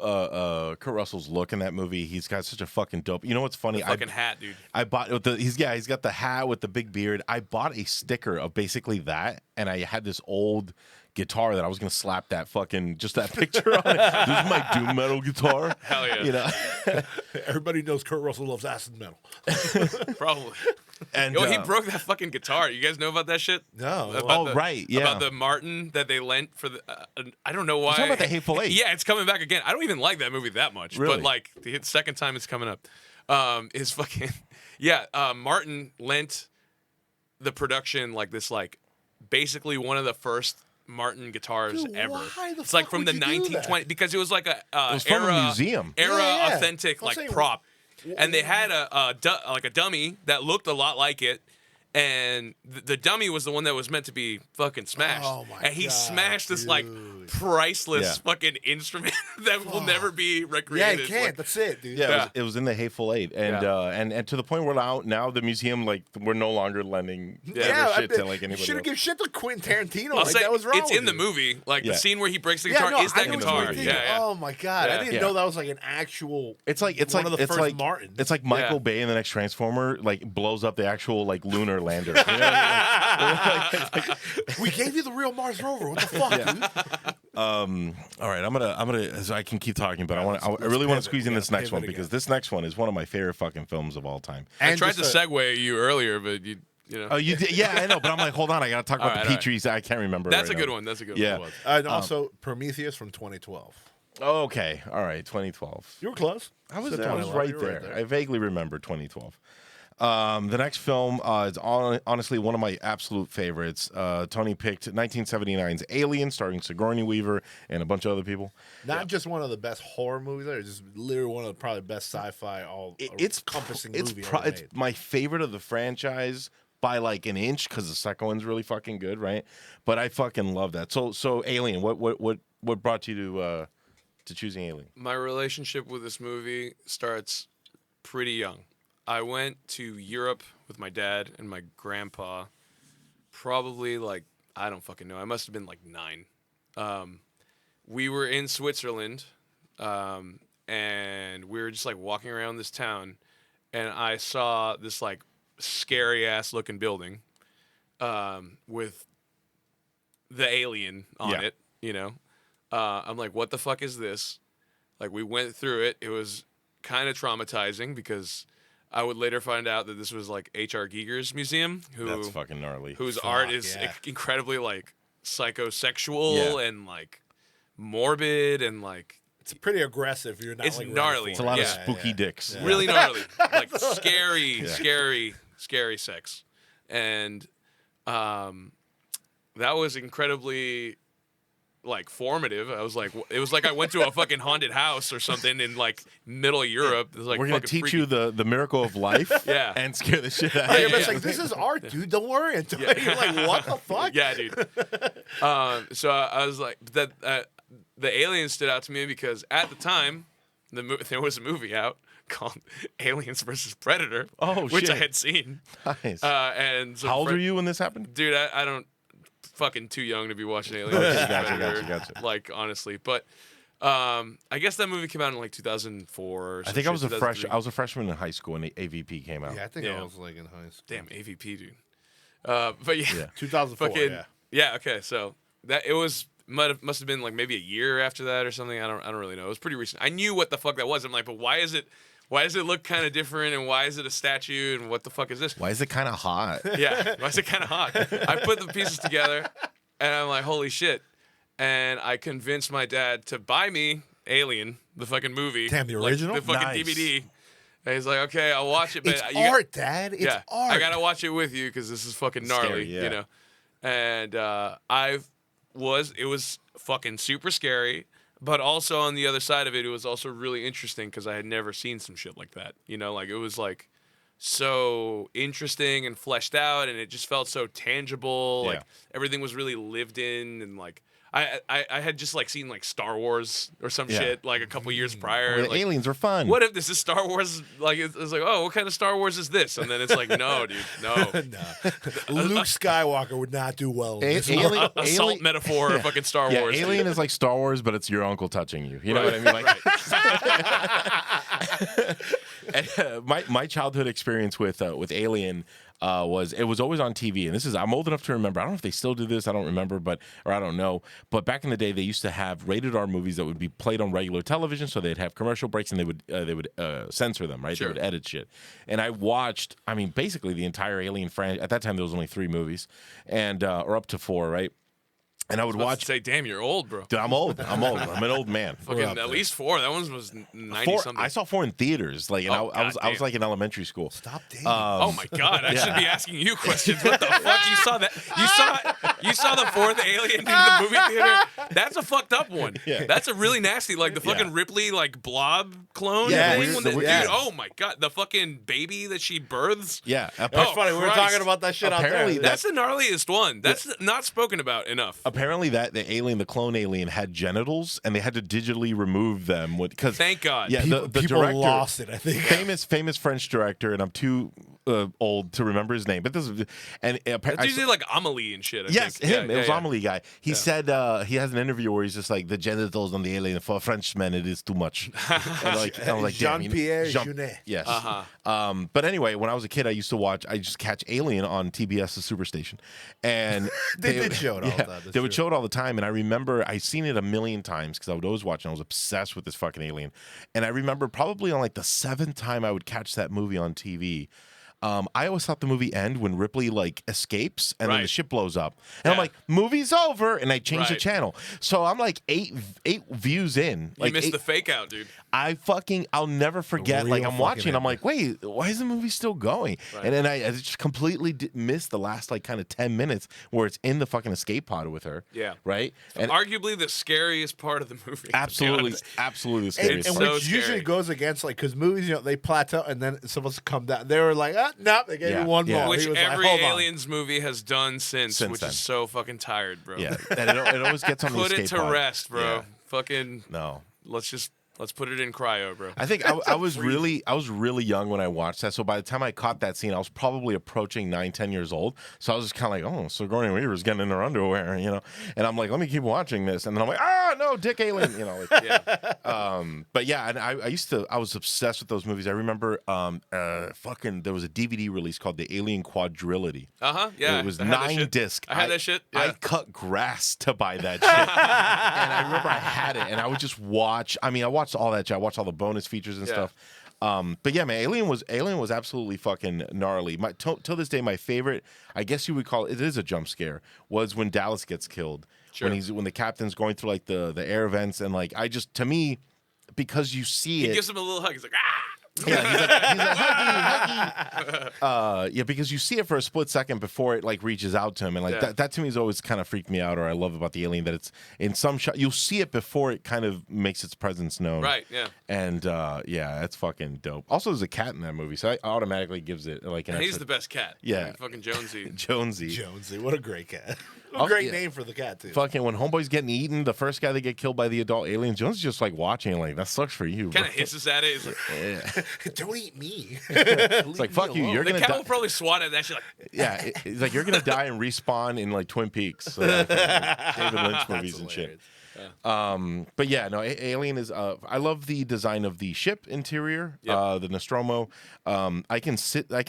Kurt Russell's look in that movie. He's got such a fucking dope. You know what's funny? Fucking hat, dude. I bought with he's got the hat with the big beard. I bought a sticker of basically that, and I had this old guitar that I was gonna slap that picture on it. This is my doom metal guitar. Hell yeah. You know, everybody knows Kurt Russell loves acid metal. Probably. and Yo, he broke that fucking guitar. You guys know about that shit? No. About right, yeah. About the Martin that they lent for the. I don't know why. talking about the Hateful Eight. Yeah, it's coming back again. I don't even like that movie that much. Really? But like the second time it's coming up, is fucking yeah. Martin lent the production like this like basically one of the first Martin guitars Dude, ever. why the It's like fuck from the would you do that? 1920s because it was like a it was from a museum. era Yeah. authentic I'm like saying- prop, and they had like a dummy that looked a lot like it. And the dummy was the one that was meant to be fucking smashed. Oh my and he God, smashed this like dude. priceless Yeah. fucking instrument that will never be Yeah, recreated. you can't. Like, That's it, dude. Yeah, Yeah. it was in the Hateful Eight, and and to the point where now the museum like we're no longer lending Yeah, shit to like anybody. should have else. given shit to Quentin Tarantino. I'll Like, say that was wrong. it's with in the you. movie. Like Yeah. the scene where he breaks the Yeah, guitar no, is I that know what guitar. you're Yeah, thinking. yeah. Oh my god, Yeah. I didn't Yeah. know that was like an actual. It's like one of the first Martins. It's like Michael Yeah. Bay in the next Transformer like blows up the actual like lunar lander. You know? We gave you the real Mars rover. What the fuck, dude? All right, I'm gonna. So I can keep talking, but I let's really want pivot. to squeeze in We this gotta next one pivot because again. this next one is one of my favorite fucking films of all time. I And tried to just a- segue you earlier, but you know. Oh, you did? Yeah, I know, but I'm like, hold on, I gotta talk about All the right, Petries. I can't rember. That's right a good now. one. That's a good Yeah. one. And also Prometheus from 2012. Oh, okay, all right, 2012. You were close. I was Said there. I was 2011. right You were there. I vaguely remember 2012. The next film is honestly one of my absolute favorites. Tony picked 1979's Alien, starring Sigourney Weaver and a bunch of other people. Not just one of the best horror movies, it's just literally one of the probably best sci-fi It's encompassing it's movie pro- ever it's made. my favorite of the franchise by like an inch because the second one's really fucking good, right? But I fucking love that. So Alien, what brought you to choosing Alien? My relationship with this movie starts pretty young. I went to Europe with my dad and my grandpa, probably like, I don't fucking know. I must have been like 9. We were in Switzerland, and we were just like walking around this town, and I saw this like scary ass looking building, with the alien on Yeah. it. I'm like, what the fuck is this? Like, we went through it. It was kind of traumatizing because I would later find out that this was like H.R. Giger's museum, That's fucking gnarly. whose art is yeah. incredibly like psychosexual Yeah. and like morbid and like It's pretty aggressive. You're not It's like ready gnarly. for It's it. a lot of Yeah, spooky dicks. Yeah. really gnarly, like scary sex, and that was incredibly like formative. I was like, it was like I went to a fucking haunted house or something in like middle Europe. It was like We're gonna fucking teach freaky. you the miracle of life, Yeah. and scare the shit out Yeah, of you're you. just like, this is art, dude. Don't worry. Until you're like, what the fuck? Yeah, dude. So I was like, that the alien stood out to me because at the time, there was a movie out called Aliens versus Predator, Oh, which I shit. had seen. Nice. And some How old fri- were you when this happened? Dude, I don't fucking too young to be watching Aliens Okay, versus gotcha, Predator. gotcha. Like honestly, but I guess that movie came out in like 2004. Or I some think I shit, was a 2003. I was a freshman in high school when the AVP came out. Yeah, I think Yeah. I was like in high school. Damn AVP, dude. But yeah. Yeah. 2004. Fucking Yeah. okay, so that it was must have been like maybe a year after that or something. I don't really know. It was pretty recent. I knew what the fuck that was. I'm like, but why does it look kind of different, and why is it a statue, and what the fuck is this? Why is it kind of hot? Yeah, why is it kind of hot? I put the pieces together, and I'm like, holy shit! And I convinced my dad to buy me Alien, the fucking movie. Damn, the like, original? the fucking Nice. DVD. And he's like, okay, I'll watch it, but It's you art, Dad. It's yeah, art. I gotta watch it with you because this is fucking gnarly, Scary, yeah. you know. And it was fucking super scary, but also on the other side of it, it was also really interesting because I had never seen some shit like that, you know. Like it was like so interesting and fleshed out, and it just felt so tangible. Yeah. Like everything was really lived in, and like. I had just like seen like Star Wars or some Yeah. shit like a couple years prior. Well, the like, aliens are fun. what if this is Star Wars? Like it's like, oh, what kind of Star Wars is this? And then it's like, no, dude, no. No. Luke Skywalker would not do well. in this Alien- one. Assault Alien- metaphor of fucking Star Yeah, Wars. dude. Alien is like Star Wars, but it's your uncle touching you. You know Right, what I mean? Like, and, my childhood experience with Alien was it was always on TV, and I'm old enough to remember. I don't know if they still do this. I don't remember, or I don't know. But back in the day, they used to have rated R movies that would be played on regular television, so they'd have commercial breaks, and they would censor them, right? Sure. They would edit shit. And I watched, I mean, basically the entire Alien franchise. At that time, there was only 3 movies, and or up to 4, right? And I would watch. Say, damn, you're old, bro. Dude, I'm old. I'm an old man. Fucking up at there. least 4. That one was 90 4, something. I saw 4 in theaters. Like, and Oh, I was goddamn. like in elementary school. Stop dating. Oh my god! I should be asking you questions. What the fuck? You saw that? You saw the 4th Alien in the movie theater? That's a fucked up one. Yeah. That's a really nasty, like the fucking Yeah. Ripley like blob clone Yeah, thing. weird- When the the, weird- dude, yes. oh my god, the fucking baby that she births. Yeah. That's Oh, funny. We were Christ. talking about that shit Apparently out there. That's the gnarliest one. That's not spoken about enough. Apparently, the clone alien, had genitals, and they had to digitally remove them. Because Thank God. Yeah, people the people director, lost it, I think. famous French director, and I'm too old to remember his name. But this is It's usually like Amelie and shit. I Yes, think. him. Yeah, It was yeah, Amelie guy. He said he has an interview where he's just like the genitals on the alien for Frenchmen it is too much. And I was like, damn, Jean-Pierre Jean- Jeunet. Yes. Uh-huh. But anyway, when I was a kid, I used to catch Alien on TBS's Superstation, and They did show it all the time, that's They would true. show it all the time, and I remember I seen it a million times because I would always watch it. And I was obsessed with this fucking Alien, and I remember probably on like the 7th time I would catch that movie on TV. I always thought the movie end when Ripley like escapes and then the Right. ship blows up, and I'm Yeah. like, movie's over, and I change the Right. channel. So I'm like eight views in. You Like missed the fake out, dude. I'll never forget. real Like I'm fucking watching, I'm ending. like, wait, why is the movie still going? Right. And then I just completely missed the last like kind of 10 minutes where it's in the fucking escape pod with her. Yeah. Right. And Arguably the scariest part of the movie. to be absolutely, honest. absolutely And, scary. and so which usually scary. goes against like because movies, they plateau and then it's supposed to come down. They were like, no, they gave Yeah, you one yeah. more. Which He was every like, hold on. Aliens movie has done since which then. is so fucking tired, bro. Yeah, and it always gets on the Put escape it to pod. rest, bro. Yeah. Fucking No. let's put it in cryo, bro. I think I was really young when I watched that. So by the time I caught that scene, I was probably approaching 9-10 years old. So I was just kind of like, oh, Sigourney Weaver's getting in her underwear, And I'm like, let me keep watching this. And then I'm like, no, dick alien, Like, Yeah. but yeah, and I was obsessed with those movies. I remember, there was a DVD release called The Alien Quadrilogy. Yeah. It was I had that 9 shit. disc. I had that shit. I Yeah. cut grass to buy that shit. And I remember I had it, and I would just watch. I mean, I watched all that shit. I watched all the bonus features and Yeah. stuff. But yeah, man, Alien was absolutely fucking gnarly. Till this day, my favorite, I guess you would call it is a jump scare, was when Dallas gets killed. Sure. When the captain's going through like the air vents, and like to me, because you see He it. gives him a little hug. He's like, ah. Yeah, he's like huggy. Yeah, because you see it for a split second before it like reaches out to him, and like Yeah. that to me has always kind of freaked me out. Or I love about the Alien that it's in some shot you'll see it before it kind of makes its presence known. Right, yeah. And yeah, that's fucking dope. Also, there's a cat in that movie, so it automatically gives it like an And he's extra the best cat. Yeah. Like, fucking Jonesy. Jonesy. Jonesy, what a great cat. Oh, A great yeah. name for the cat, too. Fucking when Homeboy's getting eaten, the first guy that get killed by the adult alien, Jones is just like watching, like that sucks for you. Kind bro. of hisses at it. He's like, Yeah. Don't eat me. It's like fuck you. You're the gonna cat die. will probably swat at that shit like, Yeah, it's like you're gonna die and respawn in like Twin Peaks, so, like, David Lynch movies and shit. But yeah, no, Alien is. I love the design of the ship interior, Yep. the Nostromo. I can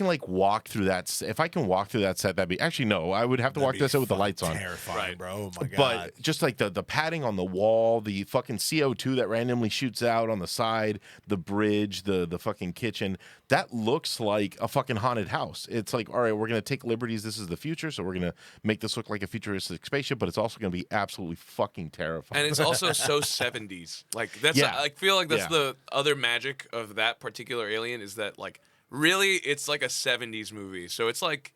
like walk through that. If I can walk through that set, that'd be actually no. I would have to walk through that set with the lights on. Terrifying, Right. bro. Oh, my God. But just like the padding on the wall, the fucking CO2 that randomly shoots out on the side, the bridge, the fucking kitchen, that looks like a fucking haunted house. It's like, all right, we're gonna take liberties. This is the future, so we're gonna make this look like a futuristic spaceship, but it's also gonna be absolutely fucking terrifying. and it's also so 70s. Like that's Yeah. I feel like that's Yeah. the other magic of that particular Alien is that like really it's like a 70s movie. So it's like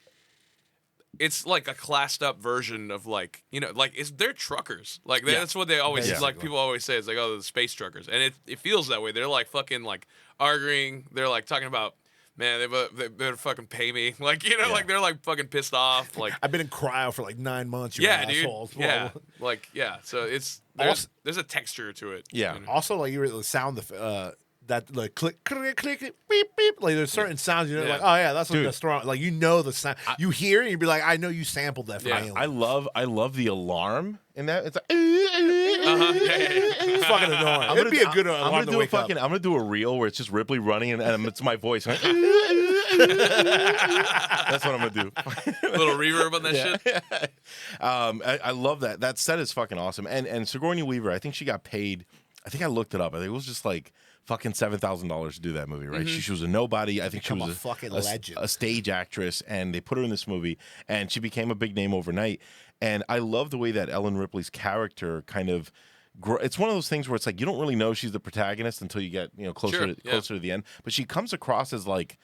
a classed up version of like, like they're truckers. Like Yeah. that's what they always Basically. like people always say it's like, oh, the space truckers. And it feels that way. They're like fucking like arguing. They're like talking about, man, they better fucking pay me. Like, like they're like fucking pissed off. Like, I've been in cryo for like 9 months. You yeah, dude. assholes. Yeah. Well, Like, yeah. So Also- there's a texture to it. Yeah. Also, like you were the sound that like click, click, click, beep, beep. Like there's certain sounds Yeah. like, oh yeah, that's like Dude. the strong. Like the sound. You hear it, and you'd be like, I know you sampled that from Yeah. Alien. I love the alarm in that. It's like, It's fucking annoying. It'd be a good I'm alarm gonna to do wake up. I'm gonna do a reel where it's just Ripley running and it's my voice. That's what I'm gonna do. Little reverb on that shit. I love that. That set is fucking awesome. And Sigourney Weaver, I think she got paid. I think I looked it up. I think it was just like fucking $7,000 to do that movie, right? She was a nobody. I think Become she was a fucking legend. a stage actress, and they put her in this movie, and she became a big name overnight. And I love the way that Ellen Ripley's character kind of. It's one of those things where it's like you don't really know she's the protagonist until you get closer Sure, to, yeah. closer to the end. But she comes across as like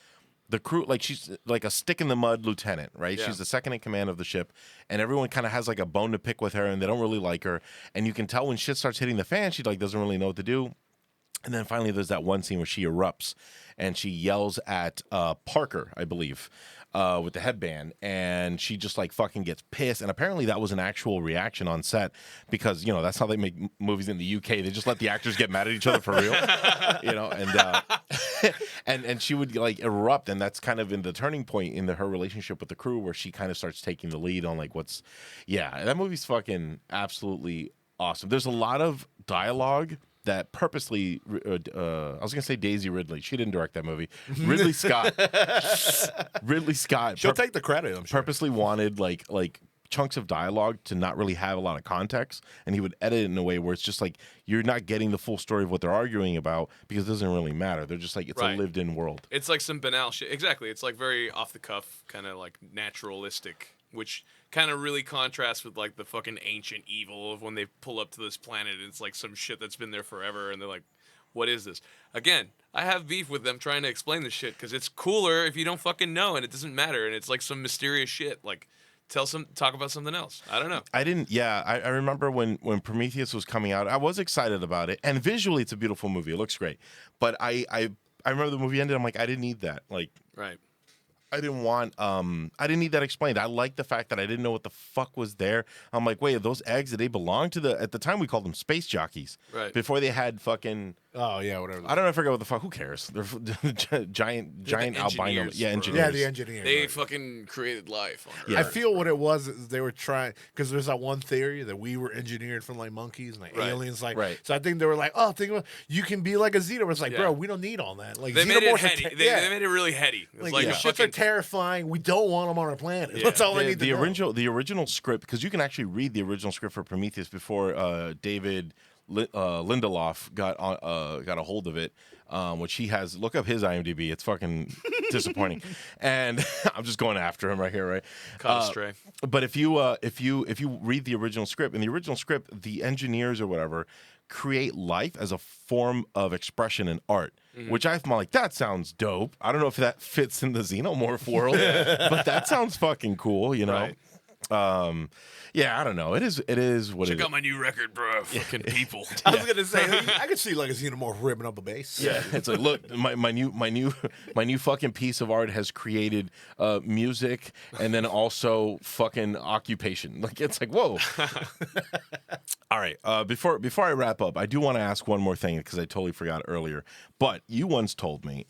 the crew, like she's like a stick in the mud lieutenant, right? Yeah. She's the second in command of the ship, and everyone kind of has like a bone to pick with her, and they don't really like her. And you can tell when shit starts hitting the fan, she like doesn't really know what to do. And then finally, there's that one scene where she erupts and she yells at Parker, I believe, with the headband, and she just like fucking gets pissed. And apparently, that was an actual reaction on set because that's how they make movies in the UK. They just let the actors get mad at each other for real, and she would like erupt, and that's kind of in the turning point in her relationship with the crew where she kind of starts taking the lead on like that movie's fucking absolutely awesome. There's a lot of dialogue that purposely, I was gonna say Daisy Ridley. She didn't direct that movie. Ridley Scott. She'll take the credit. I'm sure. Purposely wanted like chunks of dialogue to not really have a lot of context, and he would edit it in a way where it's just like you're not getting the full story of what they're arguing about because it doesn't really matter. They're just like it's Right. a lived-in world. It's like some banal shit. Exactly. It's like very off the cuff, kind of like naturalistic, which kind of really contrasts with like the fucking ancient evil of when they pull up to this planet and it's like some shit that's been there forever and they're like, what is this? Again, I have beef with them trying to explain this shit because it's cooler if you don't fucking know and it doesn't matter and it's like some mysterious shit. Like, talk about something else. I don't know. I didn't. Yeah, I remember when Prometheus was coming out. I was excited about it, and visually, it's a beautiful movie. It looks great. But I remember the movie ended. I'm like, I didn't need that. Like, Right. I didn't want. I didn't need that explained. I like the fact that I didn't know what the fuck was there. I'm like, wait, are those eggs? Did they belong to the? At the time, we called them space jockeys. Right. Before they had fucking. Oh yeah, whatever. I don't know. I forget what the fuck. Who cares? They're giant albino. engineers, Yeah, bro. engineers. Yeah, the engineer. They right. fucking created life on Earth. Yeah. I feel what it was is they were trying because there's that one theory that we were engineered from like monkeys and like Right. aliens. Like, Right. so I think they were like, oh, think about you can be like a xenomorph. It's like, Yeah. bro, we don't need all that. Like, They made it xenomorphs are heady. They made it really heady. It's like, like the a shits are fucking terrifying. We don't want them on our planet. Yeah. That's all I need to know. The original script, because you can actually read the original script for Prometheus before David Lindelof got a hold of it, which he has. Look up his IMDb; it's fucking disappointing. And I'm just going after him right here, right? caught astray. But if you read the original script, in the original script, the engineers or whatever create life as a form of expression in art. Which I'm like, that sounds dope. I don't know if that fits in the xenomorph world, but that sounds fucking cool, you know. Right. Yeah, I don't know. It is what it Check is. out my new record, bro. Fucking people. I was gonna say I could see like a xenomorph ripping up a base. Yeah, it's like, look, my new fucking piece of art has created music and then also fucking occupation. Like, it's like, whoa. All right, before I wrap up, I do want to ask one more thing because I totally forgot earlier. But you once told me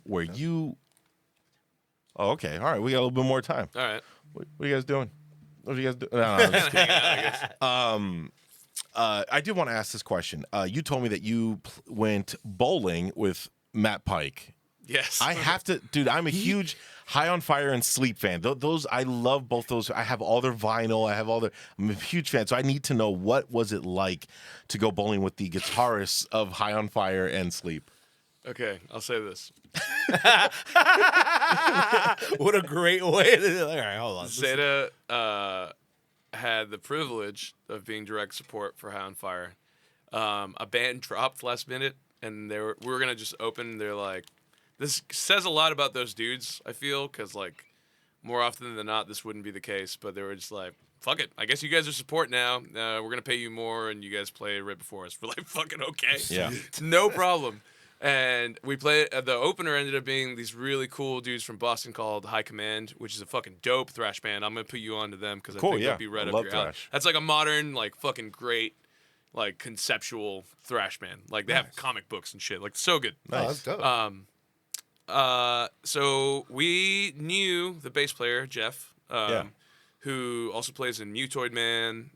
where you. Oh, okay. All right, we got a little bit more time. All right. What are you guys doing? What are you guys doing? No, I'm just kidding. I guess. I did want to ask this question. You told me that you went bowling with Matt Pike. Yes. I have to, dude. I'm a huge High on Fire and Sleep fan. Those I love both those. I have all their vinyl. I'm a huge fan. So I need to know, what was it like to go bowling with the guitarists of High on Fire and Sleep? Okay, I'll say this. What a great way to. All right, hold on. Zeta had the privilege of being direct support for High on Fire. A band dropped last minute, and we were gonna just open. They're like, this says a lot about those dudes. I feel because like more often than not, this wouldn't be the case. But they were just like, fuck it. I guess you guys are support now. We're gonna pay you more, and you guys play right before us. We're like, fucking okay. Yeah. No problem. And we played. The opener ended up being these really cool dudes from Boston called High Command, which is a fucking dope thrash band. I'm gonna put you on to them because I Cool, think yeah. they'll be right I up love your alley. thrash. That's like a modern, like fucking great, like conceptual thrash band. Like they have comic books and shit. Like so good. Oh, that's dope. So we knew the bass player Jeff, Yeah. who also plays in Mutoid Man.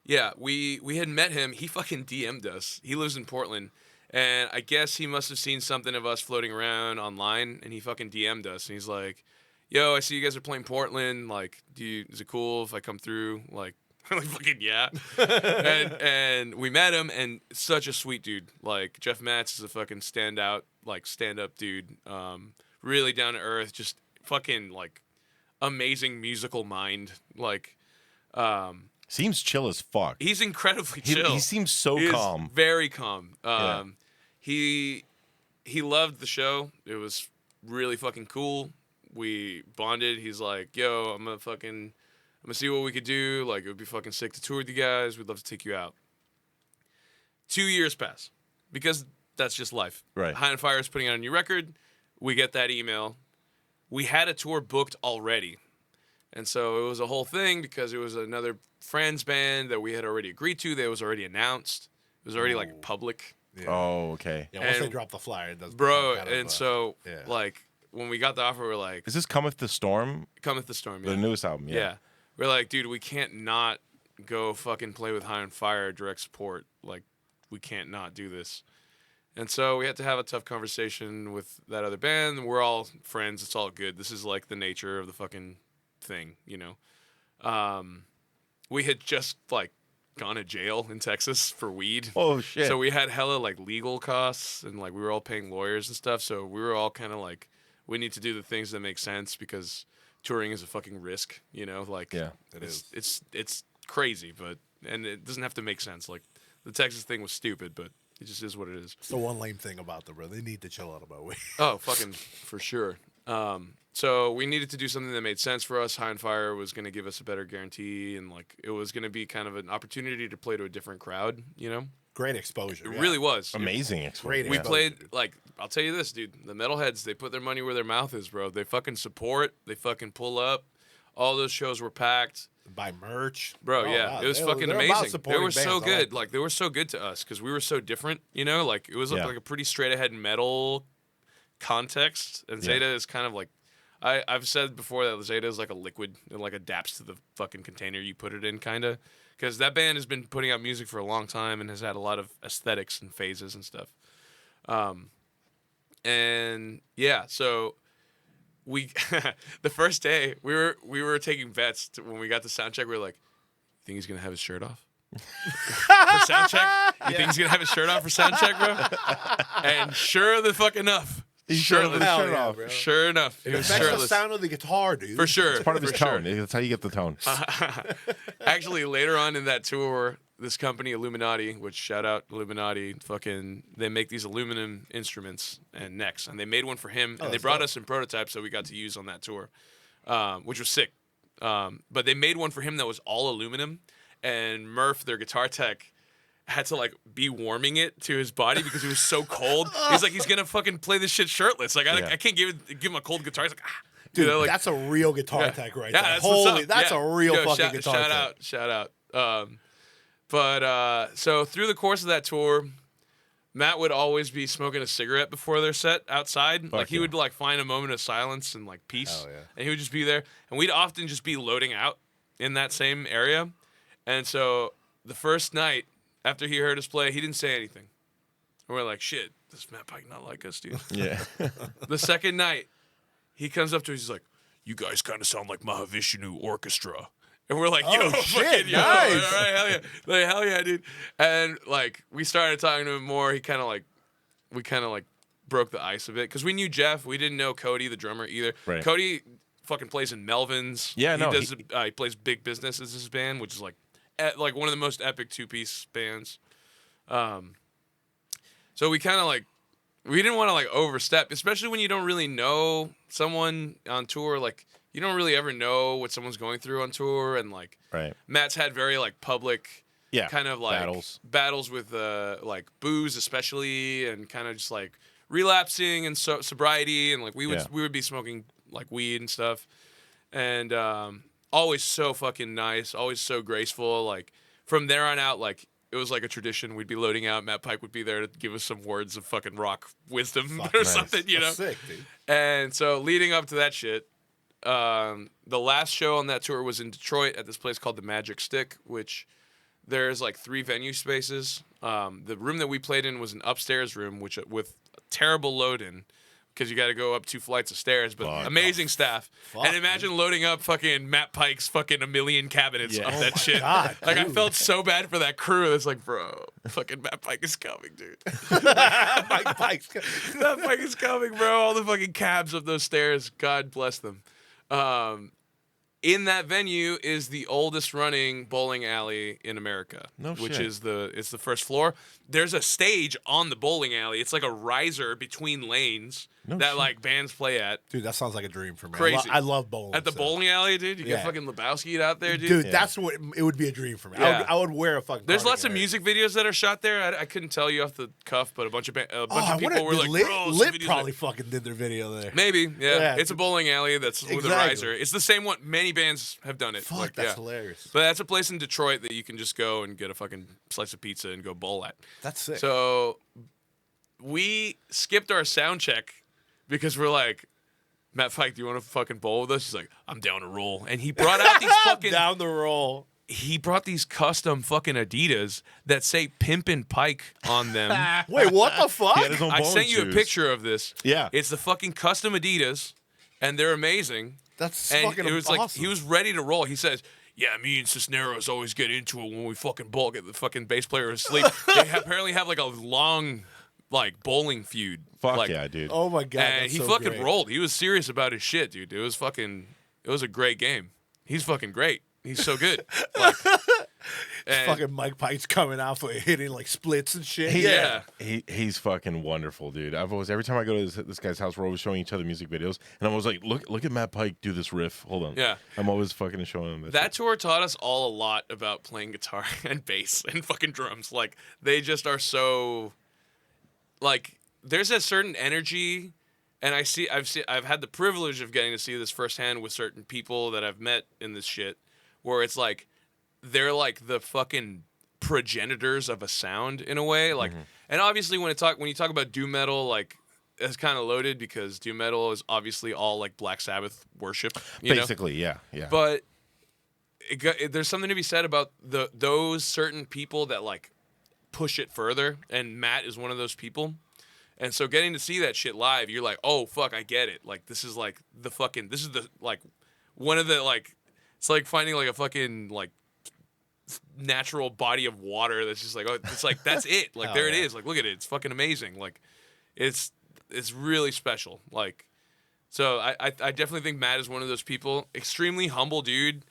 Yeah, we had met him. He fucking DM'd us. He lives in Portland. And I guess he must have seen something of us floating around online, and he fucking DM'd us, and he's like, "Yo, I see you guys are playing Portland. Like, is it cool if I come through?" Like, like fucking yeah. and we met him, and such a sweet dude. Like Jeff Matz is a fucking stand up dude. Really down to earth, just fucking like amazing musical mind. Like, Seems chill as fuck. he's incredibly chill. He seems so He is calm. very calm. Yeah. He loved the show. It was really fucking cool. We bonded. He's like, "Yo, I'm gonna see what we could do. Like, it would be fucking sick to tour with you guys. We'd love to take you out." 2 years pass because that's just life. Right. High on Fire is putting out a new record. We get that email. We had a tour booked already. And so it was a whole thing because it was another friend's band that we had already agreed to. That was already announced. It was already like public. Yeah. Oh, okay. Yeah, once they and- drop the flyer, it does. Bro, become kind of, and so yeah. like when we got the offer, we're like, Is this Cometh the Storm? "Cometh the Storm." The Yeah. newest album, yeah. Yeah. We're like, dude, we can't not go fucking play with High on Fire direct support. Like, we can't not do this. And so we had to have a tough conversation with that other band. We're all friends. It's all good. This is like the nature of the fucking thing, you know? We had just like gone to jail in Texas for weed. Oh shit. So we had hella like legal costs and like we were all paying lawyers and stuff. So we were all kind of like, we need to do the things that make sense because touring is a fucking risk, you know? Like, Yeah, it's crazy, but and it doesn't have to make sense. Like the Texas thing was stupid, but it just is what it is. It's the one lame thing about them, bro. They need to chill out about weed. Oh, fucking for sure. So we needed to do something that made sense for us. High on Fire was going to give us a better guarantee, and like it was going to be kind of an opportunity to play to a different crowd. You know, Great exposure. it really was. amazing exposure. Great We exposure. played like I'll tell you this, dude. The metalheads, they put their money where their mouth is, bro. They fucking support. They fucking pull up. All those shows were packed. Buy merch. Bro, Oh, yeah, wow. it was They're fucking about amazing. They supporting were so bands. I good. that. Like they were so good to us because we were so different. You know, like it was Yeah. like a pretty straight ahead metal context, and Yeah. Zeta is kind of like I've said before that Zeta is like a liquid. It like adapts to the fucking container you put it in, kind of. Because that band has been putting out music for a long time and has had a lot of aesthetics and phases and stuff. And yeah, so we the first day we were taking bets when we got to sound check. We were like, "You think he's gonna have his shirt off for sound check? You think he's gonna have his shirt off for sound check, bro?" And sure the fuck enough, He's shirtless. Hell Shirt yeah, off. bro. sure enough, he It was affects the shirtless sound of the guitar, dude. for sure. It's part of his for sure. tone. That's how you get the tone. Actually, later on in that tour, this company Illuminati, which shout out Illuminati, fucking they make these aluminum instruments and necks, and they made one for him, and they that's brought dope. us in prototypes that we got to use on that tour, which was sick. But they made one for him that was all aluminum, and Murph, their guitar tech, had to like be warming it to his body because it was so cold. He's like, he's gonna fucking play this shit shirtless. Like Yeah. I can't give him a cold guitar. He's like, Dude, you know, like, that's a real guitar yeah. tech right Yeah, there. that's what's Holy, up. that's Yeah. a real Yo, fucking guitar tech. Shout out. But so through the course of that tour, Matt would always be smoking a cigarette before their set outside. Like he yeah. would like find a moment of silence and like peace, Hell yeah. and he would just be there. And we'd often just be loading out in that same area. And so the first night after he heard us play, he didn't say anything. And we're like, shit, does Matt Pike not like us, dude? Yeah. The second night, he comes up to us, he's like, you guys kind of sound like Mahavishnu Orchestra. And we're like, yo, Oh, shit, fucking, yo, nice. all right, hell yeah. Like, hell yeah, dude. And like, we started talking to him more. We kind of broke the ice a bit. Because we knew Jeff. We didn't know Cody, the drummer, either. Right. Cody fucking plays in Melvin's. Yeah, he no, does. He plays Big Business as his band, which is like one of the most epic two-piece bands. So we kind of like, we didn't want to like overstep, especially when you don't really know someone on tour. Like you don't really ever know what someone's going through on tour, and like Right. Matt's had very like public, Yeah. kind of like battles with like booze, especially, and kind of just like relapsing and sobriety, and like we would be smoking like weed and stuff, and always so fucking nice, always so graceful. Like from there on out, like it was like a tradition. We'd be loading out. Matt Pike would be there to give us some words of fucking rock wisdom or nice. something, you know. That's sick, dude. And so leading up to that shit, the last show on that tour was in Detroit at this place called the Magic Stick, which there's like 3 venue spaces. The room that we played in was an upstairs room, which with a terrible load in, because you got to go up 2 flights of stairs, but amazing staff. And imagine loading up fucking Matt Pike's fucking 1 million cabinets Yeah. up Oh that shit. God, Like I dude. felt so bad for that crew. It's like, bro, fucking Matt Pike is coming, dude. Mike Pike's. Matt Pike is coming, bro. All the fucking cabs up those stairs. God bless them. In that venue is the oldest running bowling alley in America, No which shit. is it's the first floor. There's a stage on the bowling alley. It's like a riser between lanes that shit. like bands play at. Dude, that sounds like a dream for me. Crazy. I love bowling. At the so. bowling alley, dude. You Yeah. get fucking Lebowski'd out there, dude. Dude, Yeah. that's what it would be a dream for me. Yeah. I would wear a fucking. There's lots of cardigan, music videos that are shot there. I couldn't tell you off the cuff, but a bunch of Oh, people were like, Lit, bro, some Lit videos probably that-" fucking did their video there. Maybe, yeah. Yeah. It's a bowling alley that's with a Exactly. riser. It's the same one. Many bands have done it. Fuck, Like, that's yeah. hilarious. But that's a place in Detroit that you can just go and get a fucking slice of pizza and go bowl at. That's sick. So we skipped our sound check because we're like, Matt Pike, do you want to fucking bowl with us? He's like, I'm down to roll. And he brought out these fucking Down the roll. he brought these custom fucking Adidas that say Pimpin' Pike on them. Wait, what the fuck? He had his own I bowling sent you a shoes. picture of this. Yeah. It's the fucking custom Adidas, and they're amazing. That's And fucking it was awesome. like he was ready to roll. He says, yeah, me and Cisneros always get into it when we fucking bowl, get the fucking bass player asleep. They apparently have like a long, like bowling feud. Fuck like, yeah, dude. Oh my god, and that's he so fucking great. rolled. He was serious about his shit, dude. It was a great game. He's fucking great. He's so good. Like, and- Fucking Mike Pike's coming out for hitting like splits and shit. Yeah. He's fucking wonderful, dude. I've always every time I go to this guy's house, we're always showing each other music videos, and I'm always like, look at Matt Pike do this riff. Hold on. Yeah. I'm always fucking showing him this. That tour taught us all a lot about playing guitar and bass and fucking drums. Like, they just are so, like, there's a certain energy, and I've had the privilege of getting to see this firsthand with certain people that I've met in this shit, where it's like they're like the fucking progenitors of a sound in a way. Like, and obviously when you talk about doom metal, like, it's kind of loaded because doom metal is obviously all like Black Sabbath worship, you know? Basically, yeah. But there's something to be said about those certain people that like push it further, and Matt is one of those people. And so getting to see that shit live, you're like, oh fuck, I get it. Like, this is like this is the like one of the like, it's like finding like a fucking like natural body of water that's just like, oh, it's like that's it. Like, there it is. Like, look at it. It's fucking amazing. Like, it's really special. Like, so I definitely think Matt is one of those people. Extremely humble dude.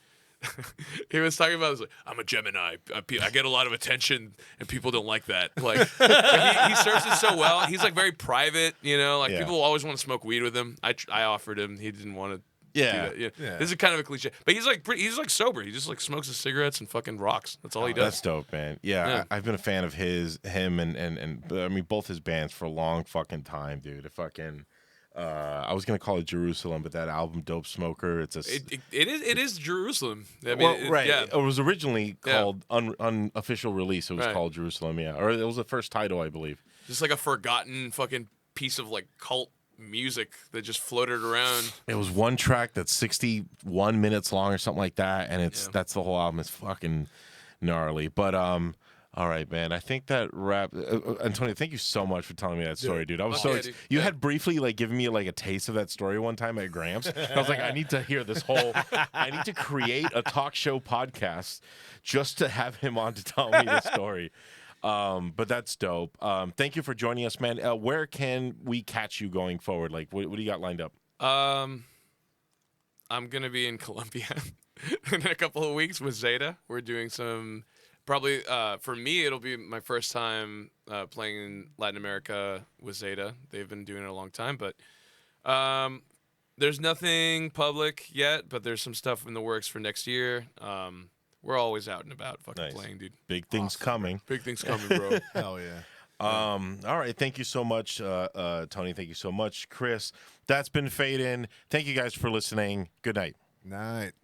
He was talking about this, like, I'm a Gemini. I get a lot of attention, and people don't like that. Like, he serves it so well. He's like very private, you know. Like, people always want to smoke weed with him. I offered him. He didn't want to. Yeah. Do that. Yeah. This is kind of a cliche, but he's like sober. He just like smokes his cigarettes and fucking rocks. That's all he does. That's dope, man. Yeah. I've been a fan of him and I mean both his bands for a long fucking time, dude. I was gonna call it Jerusalem, but that album, Dope Smoker, it is Jerusalem. I mean, right. Yeah. It was originally called unofficial release. It was called Jerusalem, or it was the first title, I believe. Just like a forgotten fucking piece of like cult music that just floated around. It was one track that's 61 minutes long or something like that, and that's the whole album. It's fucking gnarly. But all right, man. I think that wrap. Antonio, thank you so much for telling me that story, dude. I was dude. You had briefly like given me like a taste of that story one time at Gramps. I was like, I need to hear this whole. I need to create a talk show podcast just to have him on to tell me the story. But that's dope. Thank you for joining us, man. Where can we catch you going forward? Like, what do you got lined up? I'm gonna be in Colombia in a couple of weeks with Zeta. We're doing some. Probably for me, it'll be my first time playing in Latin America with Zeta. They've been doing it a long time, but there's nothing public yet. But there's some stuff in the works for next year. We're always out and about, fucking playing, dude. Big things coming. Big things coming, bro. Hell yeah. All right. Thank you so much, Tony. Thank you so much, Chris. That's been Fade In. Thank you guys for listening. Good night. Night.